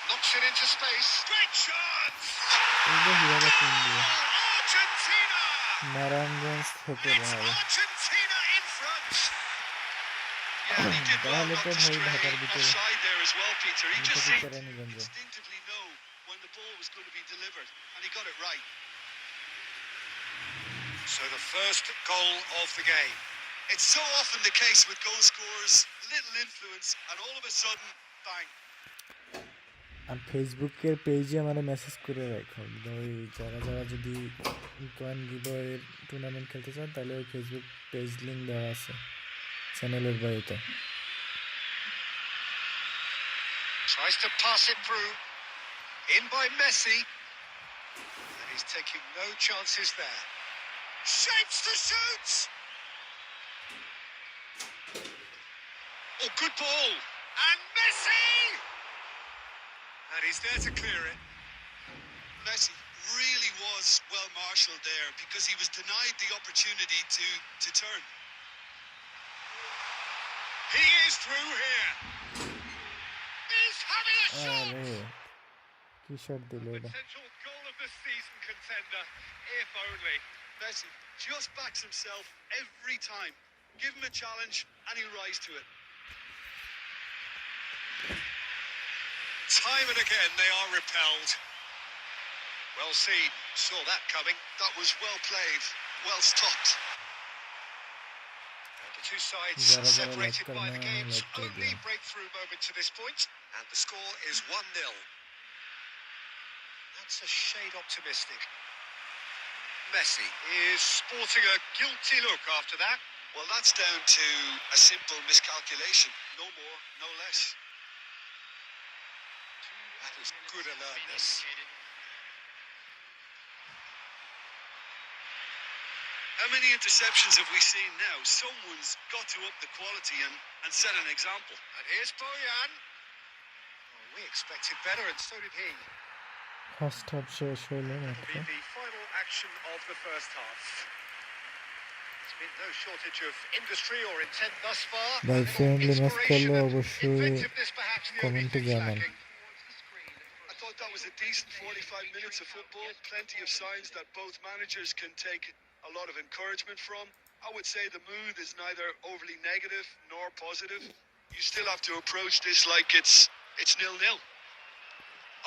Knocks it into space. Great chance! এইটা হিরাটা কোন দিয়ে Argentina! Narayanganj থেকে It's ভাই। Argentina in front. Yeah, he did well তাহলে not তো to ভাই stray ঢাকার ভিতরে offside there as well, Peter. He just থেকে seemed Keraniganj. to instinctively know when the ball was going to be delivered, and he got it right. So the first goal of the game. It's so often the case with goal scorers, little influence, and all of a sudden, bang. আর ফেসবুকের পেজে আমার message করে রাখো, ওই যারা যারা যদি coin গিভওয়ের tournament খেলতে চান তাহলে ওই ফেসবুক পেজ লিঙ্ক দেওয়া আছে চ্যানেলের বাড়িতে। Tries to pass it through. In by Messi. And he's taking no chances there. Shapes to shoot! Oh, good ball. And Messi! And he's there to clear it. Messi really was well marshalled there because he was denied the opportunity to turn. He is through here. He's having a shot! কি shot দিল এটা! Potential goal of the season contender, if only. Messi just backs himself every time. Give him a challenge and he'll rise to it. Time and again they are repelled. Well seen, saw that coming. That was well played, well stopped. And the two sides separated by the game's only breakthrough moment to this point. And the score is 1-0. That's a shade optimistic. Messi is sporting a guilty look after that. Well, that's down to a simple miscalculation. No more, no less. That is good alertness. How many interceptions have we seen now? Someone's got to up the quality and set an example. And here's Bojan. Oh, we expected better, and so did he. First half শেষ হলো মাত্র। Be the final action of the first half. There's been no shortage of industry or intent thus far. ভাই friendly match খেললে Inspiration and অবশ্যই inventiveness perhaps the only কমেন্টে things জানান। lacking. I thought that was a decent 45 minutes of football. Plenty of signs that both managers can take a lot of encouragement from. I would say the mood is neither overly negative nor positive. You still have to approach this like it's 0-0.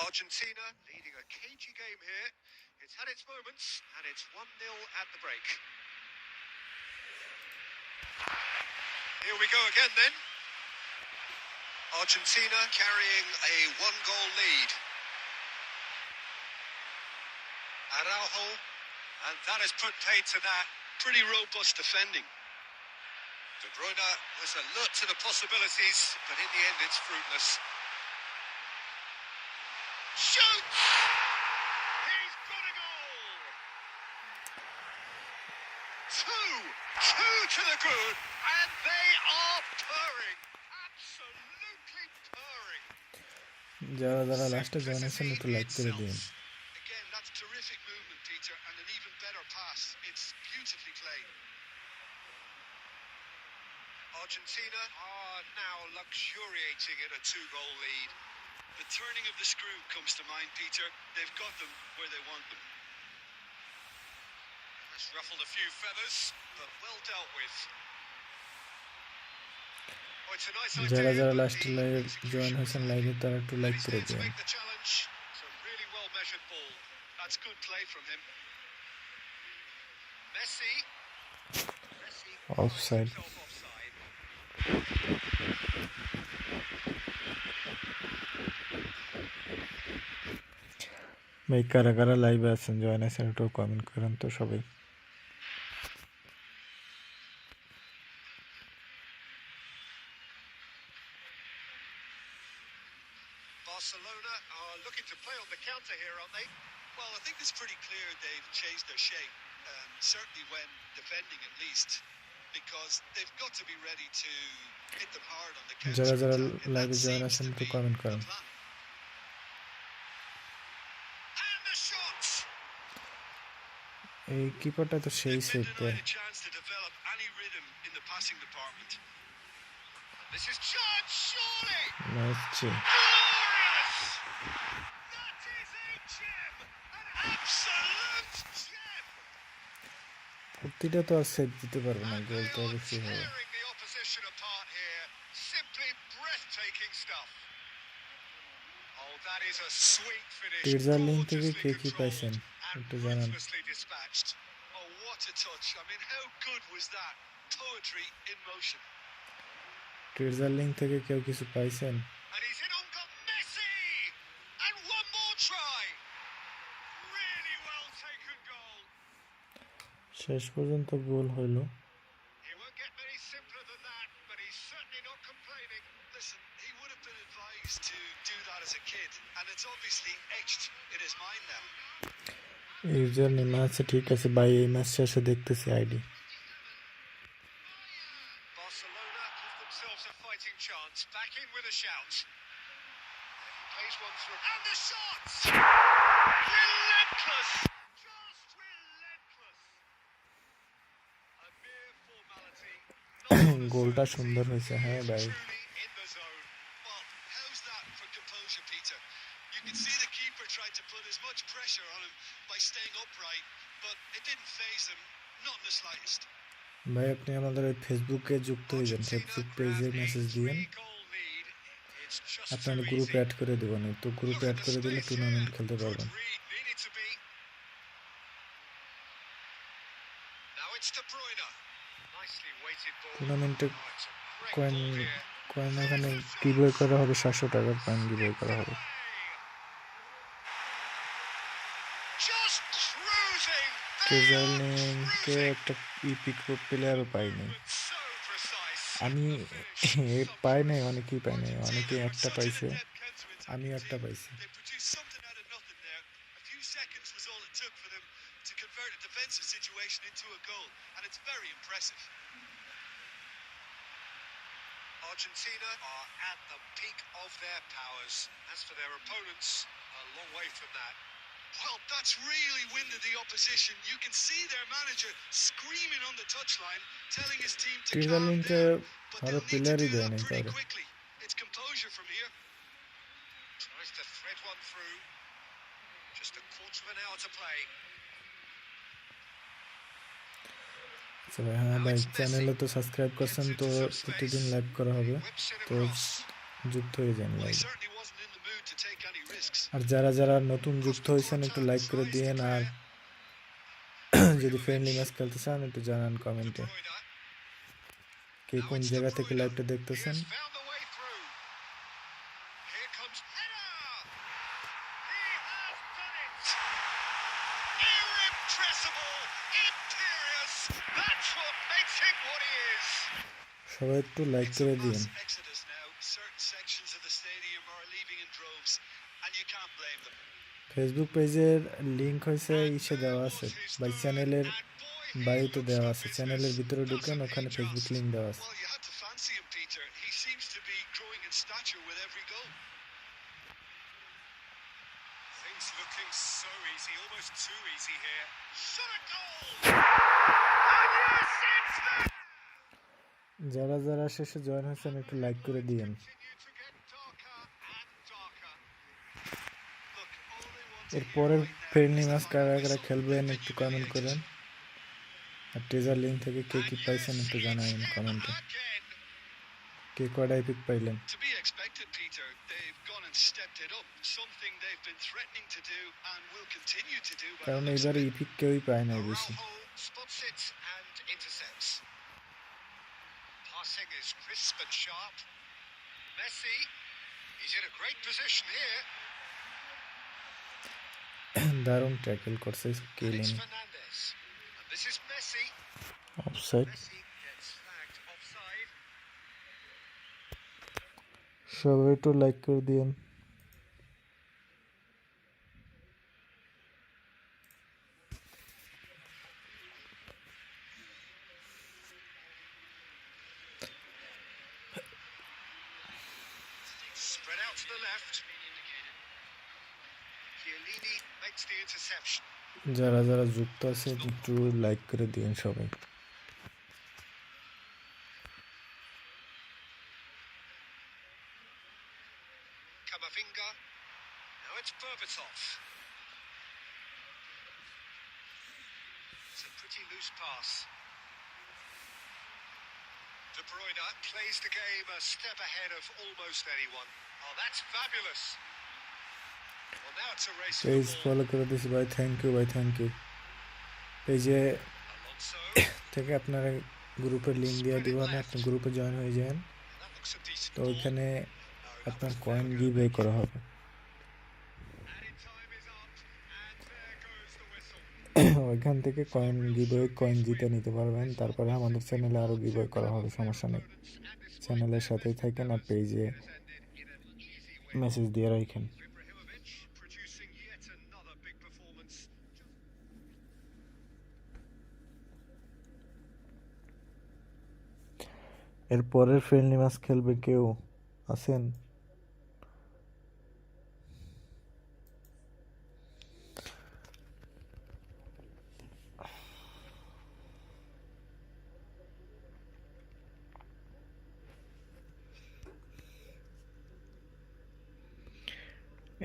Argentina leading a cagey game here. It's had its moments and it's 1-0 at the break. Here we go again then. Argentina carrying a 1-goal lead. Araujo, and that has put paid to that. Pretty robust defending. De Bruyne was alert to the possibilities, but in the end it's fruitless. Shoots! He's got a goal! Two to the good, and they are purring. Absolutely purring. যারা যারা লাস্টে join আছেন একটু like করে দিন। Again, that's terrific movement, Peter, and an even better pass. It's beautifully played. Argentina are now luxuriating in a 2-goal lead. The turning of the screw comes to mind, Peter. They've got them where they want them. That's ruffled a few feathers, but well dealt with. Oh, it's a nice যারা idea, যারা but লাস্টে the live join execution হয়েছেন was লাইভে তারা একটু like He's করে there to দিন। make the challenge. It's a really well measured ball. That's good play from him. Messi. Offside. Himself offside. ভাই কারা কারা লাইভে আছেন জয়েন আছেন একটু কমেন্ট করেন তো সবাই। Barcelona are looking to play on the counter here, aren't they? Well, I think it's pretty clear they've changed their shape, certainly when defending at least, because they've got to be ready to hit them hard on the যারা যারা counter. And লাইভে that join seems আছেন to একটু be comment the করেন। plan. And the shot! এই কিপারটা তো সেই They've save been দেয়। denied a chance to develop any rhythm in the passing department. And this is chance, surely! ম্যাচে Glorious! That is a gem! An absolute gem! প্রতিটা তো আর save দিতে পারবো না, And গোল they তো are অবশ্যই হবে। tearing the opposition apart here. Simply breathtaking stuff. Oh, that is a sweet finish. Teaser link থেকে Gorgeously কে কি পাইছেন controlled and একটু জানান। ruthlessly dispatched. Oh, what a touch. I mean, how good was that? Poetry in motion. Teaser link থেকে কেউ কিছু পাইছেন? And he's in on goal. Messi! শেষ পর্যন্ত গোল হইল। He won't get many simpler than that, but he's certainly not complaining. Listen, he would have been advised to do that as a kid, and it's obviously etched in his mind now. User name আছে, ঠিক আছে ভাই, এই match শেষে দেখতেছি ID. Barcelona give themselves a fighting chance. Back in with a shout. Plays one through. And the shot! Relentless! Just relentless! A mere formality. গোলটা সুন্দর হয়েছে, হ্যাঁ ভাই। Truly in the zone. Well, how's that for composure, Peter? You can see the keeper tried to put as much pressure on him by staying upright, but it didn't faze him, not in the slightest. ভাই আপনি আমাদের ওই ফেসবুকে যুক্ত হয়ে যান, Facebook পেজে message দিয়েন, আপনার গ্রুপে অ্যাড করে দেবেন। তো গ্রুপে অ্যাড করে দিলে টুর্নামেন্ট খেলতে পারবেন। টুর্নামেন্টে কয়েন এখানে গিভওয়ে করা হবে, 700 টাকার কয়েন গিভওয়ে করা হবে। ট্রেজারলিংকে একটা ইপিক প্লেয়ারও পাইনি আমি, পাই নাই, অনেকেই পাই নাই, অনেকে একটা পাইছে, আমি একটা পাইছি। Argentina are at the peak of their powers. As for their opponents, a long way from that. Well, that's really winded the opposition. You can see their manager screaming on the touchline, telling his team to calm down, but they'll need to do that pretty quickly. It's composure from here. Tries to thread one through. Just a quarter of an hour to play. হ্যাঁ ভাই, চ্যানেলে তো subscribe করছেন, তো প্রতিদিন live করা হবে, তো যুক্ত হয়ে যান লাইভে। আর যারা যারা নতুন যুক্ত হয়েছেন একটু লাইক করে দিয়েন, আর যদি ফ্রেন্ডলি ম্যাচ খেলতে চান একটু জানান কমেন্টে কে কোন জায়গা থেকে লাইভটা দেখতেছেন। সবাই একটু লাইক করে দিন। ফেসবুক পেজের লিঙ্ক হয়েছে ইসে দেওয়া আছে, বাই চ্যানেলের বায়োতে দেওয়া আছে, চ্যানেলের ভিতরে ঢুকেন, ওখানে ফেসবুক লিঙ্ক দেওয়া আছে। যারা যারা শেষে জয়েন হয়েছেন একটু লাইক করে দিয়েন। এরপরে ফ্রেন্ডলি ম্যাচ কারা কারা খেলবেন একটু কমেন্ট করেন, আর ট্রেজার লিঙ্ক থেকে কে কি পাইছেন একটু জানাবেন কমেন্টে, কে কয়টা ইপিক পাইলেন। কারণ এবারে ইপিক কেউই পায় নাই বেশি। Passing is crisp and sharp. Messi, he's in a great position here. দারুণ ট্যাকল করছে কেলিন। অফসাইড। সবাই একটু লাইক করে দিয়েন। Spread out to the left. Chiellini makes the interception. যারা যারা যুক্ত আছে একটু লাইক করে দিন সবাই। Kamavinga. Now it's Berbatov. It's a pretty loose pass. De Bruyne plays the game a step ahead of almost anyone. Oh, that's fabulous. Well, now it's a race for the page ball. Follow করে দিয়েছি ভাই, thank you ভাই, thank you. পেজে Alonso. থেকে আপনারা গ্রুপের link দিয়ে দিব, না আপনি গ্রুপে জয়েন হয়ে যান, That looks a decent তো ball. ওইখানে আপনার কয়েন গিভওয়ে করা হবে। Added time is up, and there goes the whistle. ওইখান থেকে কয়েন জিতে নিতে পারবেন। তারপরে আমাদের চ্যানেলে আরও গিভওয়ে করা হবে, সমস্যা নেই। চ্যানেলের সাথেই থাকেন আর পেজে মেসেজ দিয়ে রাখেন। Ibrahimovic producing yet another big performance. এর পরের ফ্রেন্ডলি ম্যাচ খেলবে কেউ আছেন?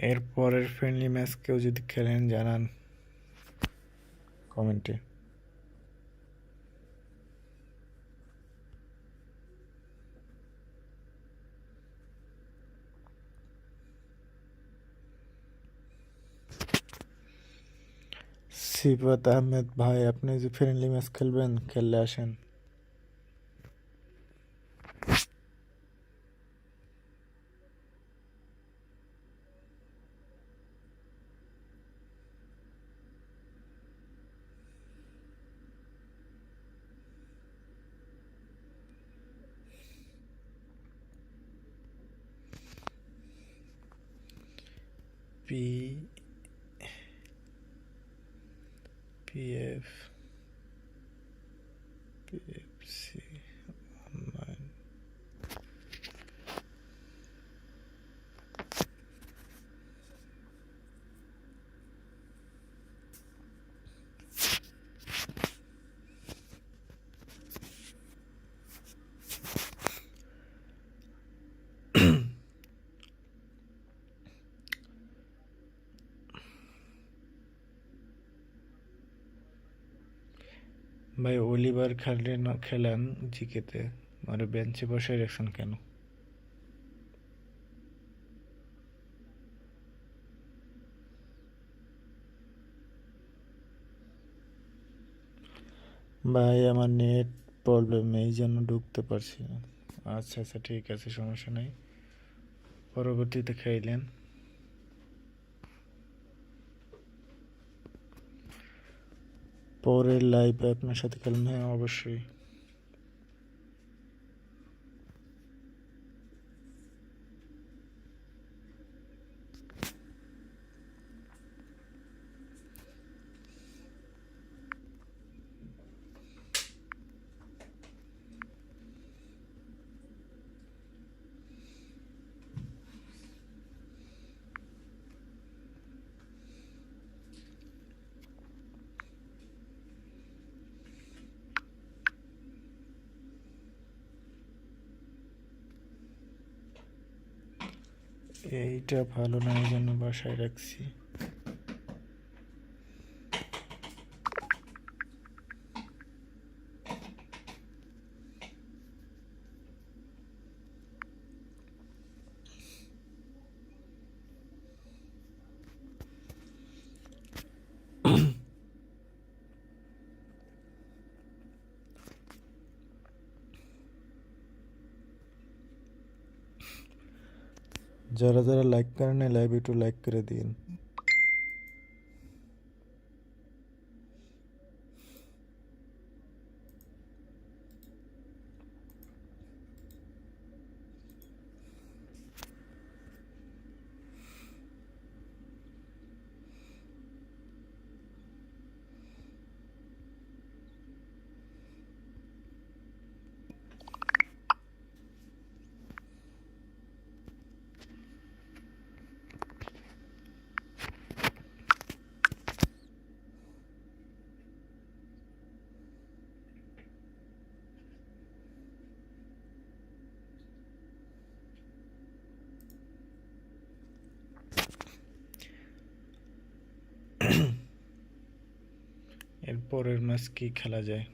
এর পরের ফ্রেন্ডলি ম্যাচ কেউ যদি খেলেন জানান কমেন্টে। সিফাত আহমেদ ভাই, আপনি যে ফ্রেন্ডলি ম্যাচ খেলবেন, খেললে আসেন। PFC online। ভাই অলিভার খেলেন জিকেতে, মানে বেঞ্চে বসে রাখছেন কেন? ভাই আমার নেট প্রবলেম, এই জন্য ঢুকতে পারছি না। আচ্ছা আচ্ছা, ঠিক আছে, সমস্যা নেই, পরবর্তীতে খেলেন। পরের লাইভে আপনার সাথে খেলেন, হ্যাঁ অবশ্যই। এইটা ভালো না, এই জন্য বাসায় রাখছি। যারা যারা লাইক করেন লাইভ একটু লাইক করে দিন। এর পরের ম্যাচ কি খেলা যায়?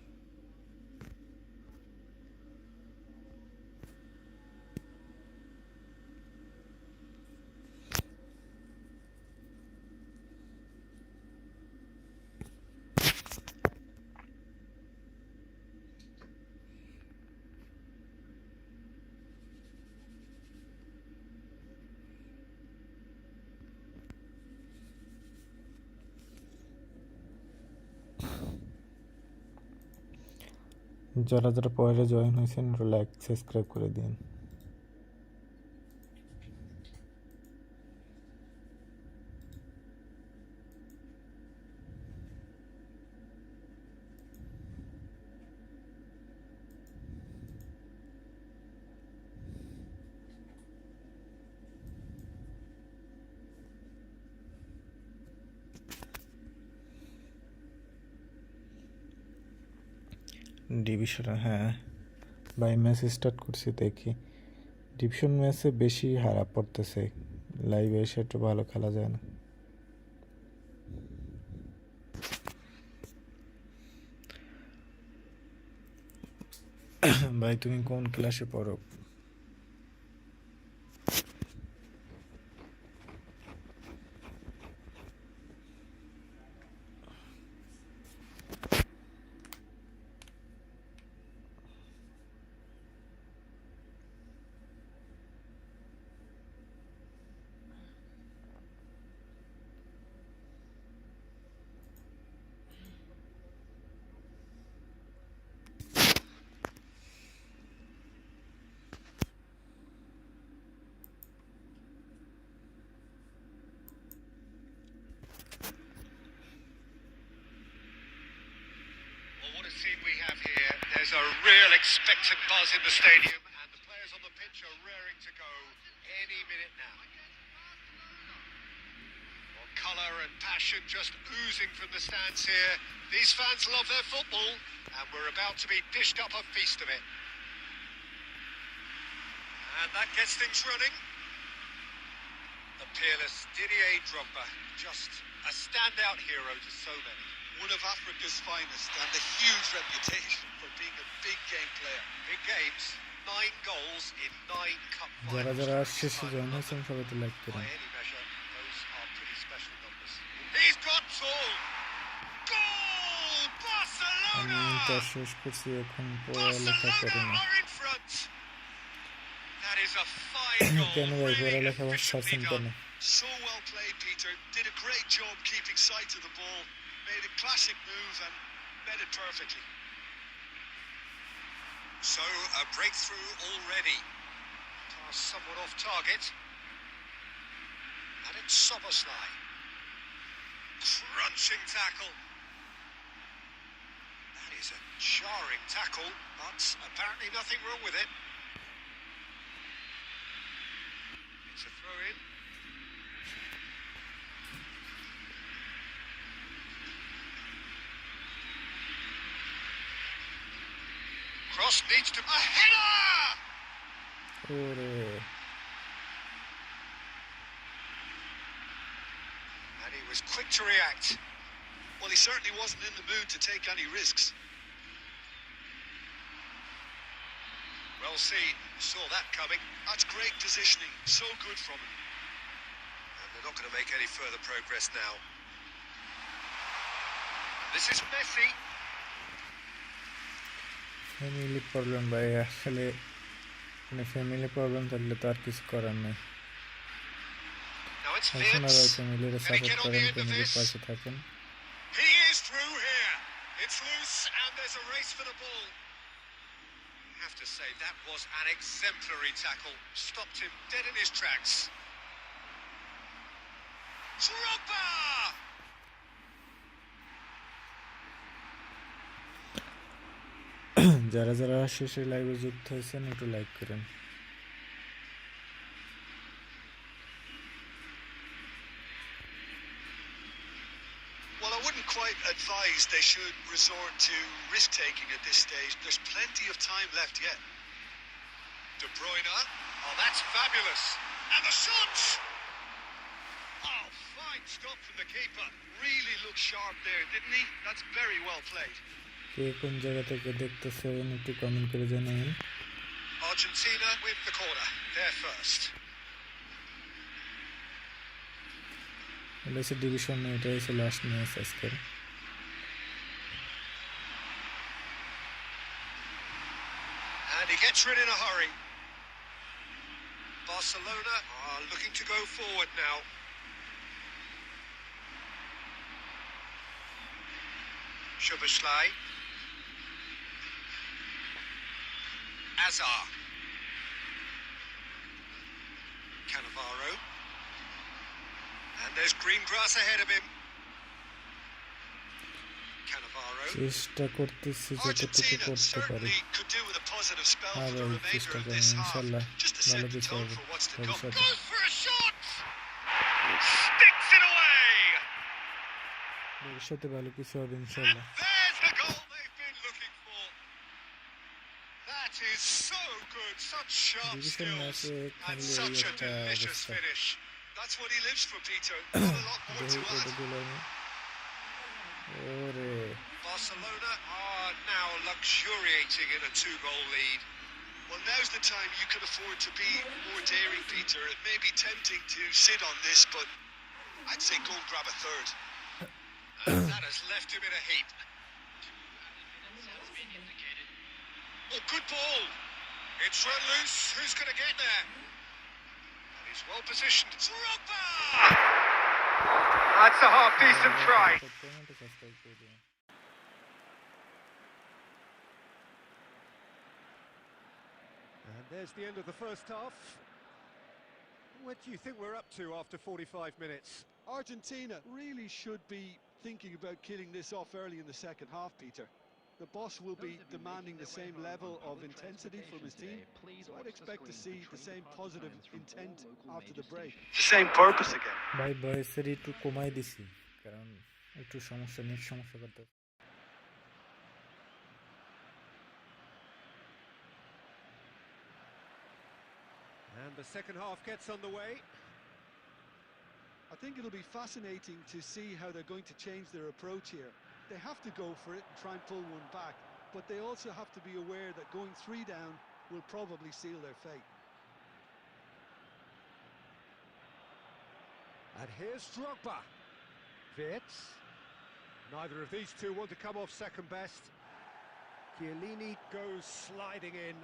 যারা যারা পরে জয়েন হয়েছেন লাইক সাবস্ক্রাইব করে দিন। ডিভিশন, হ্যাঁ ভাই ম্যাচ স্টার্ট করছি, দেখি ডিভিশন ম্যাচে বেশি হারা পড়তেছে, লাইভে এসে একটু ভালো খেলা যায় না। ভাই তুমি কোন ক্লাসে পড়ো? What a scene we have here. There's a real expectant buzz in the stadium, and the players on the pitch are raring to go any minute now. Well, colour and passion just oozing from the stands here. These fans love their football, and we're about to be dished up a feast of it. And that gets things running. The peerless Didier Drogba, just a standout hero to so many. One of Africa's finest and a huge reputation for being a big game player. Big games, 9 goals in 9 cup যারা finals. যারা শেষে join হয়েছেন সবাই তো like By করুন। any measure, those are pretty special numbers. He's got all. Goal! আমি Barcelona! Inter শেষ করছি, এখন পড়ালেখা করি Barcelona না। are in front. That is a fine goal. কেন ভাই Really পড়ালেখা efficiently ছাড়ছেন কেন? done. So well played, Peter. Did a great job keeping sight of the ball. Made a classic move and met it perfectly. So a breakthrough already. Pass somewhat off target. And it's Soboslai. Crunching tackle. That is a jarring tackle, but apparently nothing wrong with it. It's a throw in. Cross needs to... A header! ওরে And he was quick to react. Well, he certainly wasn't in the mood to take any risks. Well seen. Saw that coming. That's great positioning. So good from him. And they're not going to make any further progress now. This is Messi. Family problem ভাই, আসলে মানে family problem থাকলে তো আর কিছু করার নেই। Now it's আপনারা ভাই Phillips. ফ্যামিলির Can he support get on the করেন, end of ফ্যামিলির this? পাশে থাকেন। He is through here. It's loose and there's a race for the ball. I have to say that was an exemplary tackle. Stopped him dead in his tracks. Drogba! যারা যারা শেষে লাইভে যুক্ত হয়েছেন একটু লাইক করেন। Well, I wouldn't quite advise they should resort to risk-taking at this stage. There's plenty of time left yet. De Bruyne. Oh, that's fabulous. And the shot! Oh, fine stop from the keeper. Really looked sharp there, didn't he? That's very well played. কে কোন জায়গা থেকে দেখতেছেন একটু comment করে জানাবেন। Argentina with the corner. They're first. এটা হচ্ছে division, এটা হচ্ছে লাস্ট ম্যাচ আজকের। And he gets rid in a hurry. Barcelona are looking to go forward now. Szoboszlai. Azar. Cannavaro. And there's green grass ahead of him. Cannavaro. চেষ্টা করতেছি যতটুকু Argentina করতে পারি। certainly could do with a positive spell R for the ভাই remainder চেষ্টা of করি this half, ইনশাআল্লাহ just to ভালো set the কিছু tone হবে for what's to come. ভবিষ্যতে। Goes for a shot. Sticks it away. ভবিষ্যতে ভালো কিছু হবে ইনশাআল্লাহ। There's the goal they've been looking for. That is so good, such sharp division skills ম্যাচে and খেললে এই such a একটা delicious অবস্থা। finish. That's what he lives for, Peter. Not a lot more দেখি to এটা add. দিল আমি। ওরে Barcelona are now luxuriating in a 2-goal lead. Well, now's the time you can afford to be more daring, Peter. It may be tempting to sit on this, but I'd say go and grab a third. And that has left him in a heap. Oh, good ball. It's run loose. Who's going to get there? And he's well positioned. Drogba! That's a half-decent try. And there's the end of the first half. What do you think we're up to after 45 minutes? Argentina really should be thinking about killing this off early in the second half, Peter. The boss will be demanding the same level of intensity from his team, so I'd expect to see the same positive intent after the break. The same purpose again. ভাই ভয়েসের একটু কমাই দিছি কারণ একটু সমস্যা net সমস্যা করতে। And the second half gets underway. I think it'll be fascinating to see how they're going to change their approach here. They have to go for it and try and pull one back, but they also have to be aware that going 3 down will probably seal their fate. And here's Drogba. Wirtz. Neither of these two want to come off second best. Chiellini goes sliding in.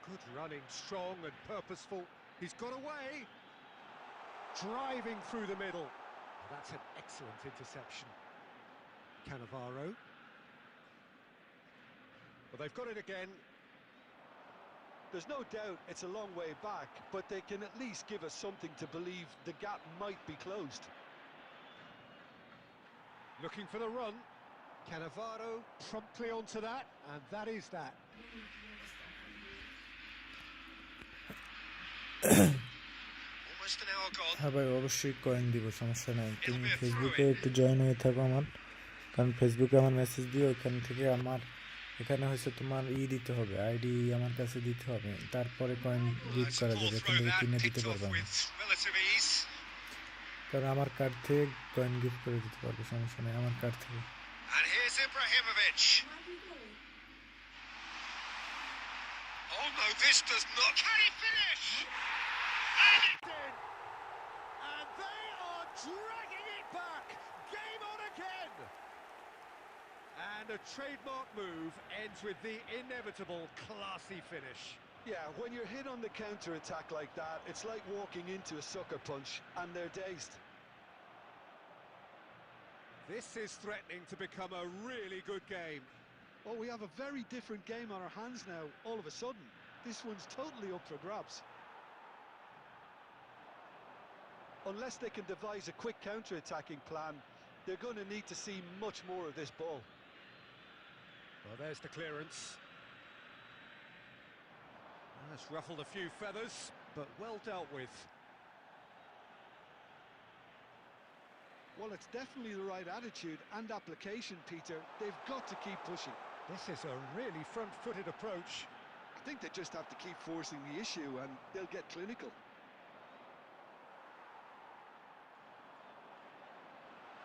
Good running, strong and purposeful. He's got away. Driving through the middle. That's an excellent interception. Cannavaro. Well, they've got it again. There's no doubt it's a long way back, but they can at least give us something to believe the gap might be closed. Looking for the run. Cannavaro promptly onto that, and that is that. Almost an hour gone. হ্যাঁ ভাই অবশ্যই coin দিব সমস্যা নাই তুমি ফেসবুকে একটু join হয়ে থাকো আমার কারণ ফেসবুকে আমার মেসেজ দিও ওইখান থেকে আমার এখানে হচ্ছে তোমার দিতে হবে আইডি আমার কাছে দিতে হবে তারপরে কয়েন গিফট করা যাবে এখান থেকে কিনে দিতে পারবো আমি কারণ আমার কার্ড থেকে কয়েন গিফট করে দিতে পারবো সমস্যা নেই আমার কার্ড থেকে And here's Ibrahimovic. Oh no, this does not. Can he finish? And it did. And they are dragging it back. Game on again. And a trademark move ends with the inevitable classy finish. Yeah, when you're hit on the counter-attack like that, it's like walking into a sucker punch, and they're dazed. This is threatening to become a really good game. Oh, we have a very different game on our hands now, all of a sudden. This one's totally up for grabs. Unless they can devise a quick counter-attacking plan, they're going to need to see much more of this ball. Well, there's the clearance. That's ruffled a few feathers, but well dealt with. Well, it's definitely the right attitude and application, Peter. They've got to keep pushing. This is a really front-footed approach. I think they just have to keep forcing the issue and they'll get clinical.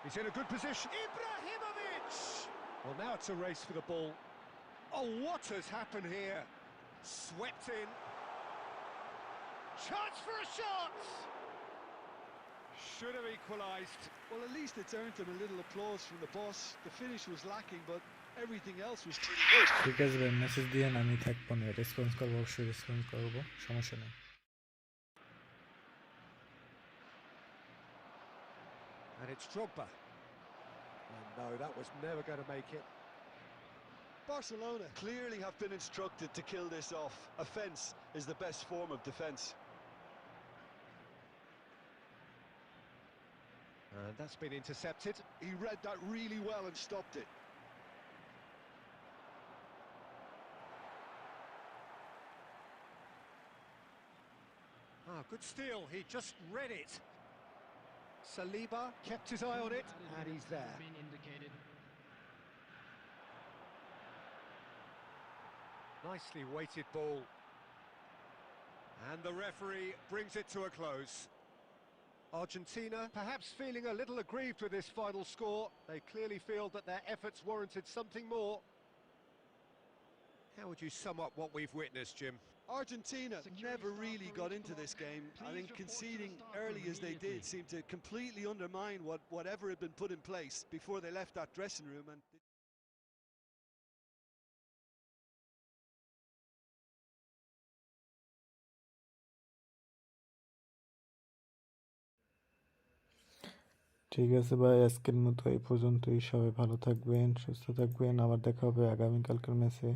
He's in a good position. Ibrahimovic! Well, now it's a race for the ball. Oh, what has happened here? Swept in. Chance for a shot! Should have equalised. Well, at least it's earned them a little applause from the boss. The finish was lacking, but everything else was pretty good. ঠিক আছে ভাই message দিয়ে আমি থাকবো না response করবো অবশ্যই response করবো সমস্যা নেই And it's Drogba. And no, that was never going to make it. Barcelona clearly have been instructed to kill this off. Offence is the best form of defence. And that's been intercepted. He read that really well and stopped it. Ah, good steal, he just read it. Saliba kept his eye on it, and he's there. Nicely weighted ball. And the referee brings it to a close. Argentina perhaps feeling a little aggrieved with this final score. They clearly feel that their efforts warranted something more. How would you sum up what we've witnessed, Jim? Argentina never really got into this game. I think conceding early as they did seemed to completely undermine whatever had been put in place before they left that dressing room. And ঠিক আছে ভাই, আজকের মতো এই পর্যন্তই। সবাই ভালো থাকবেন, সুস্থ থাকবেন। আবার দেখা হবে আগামীকালকের ম্যাচে।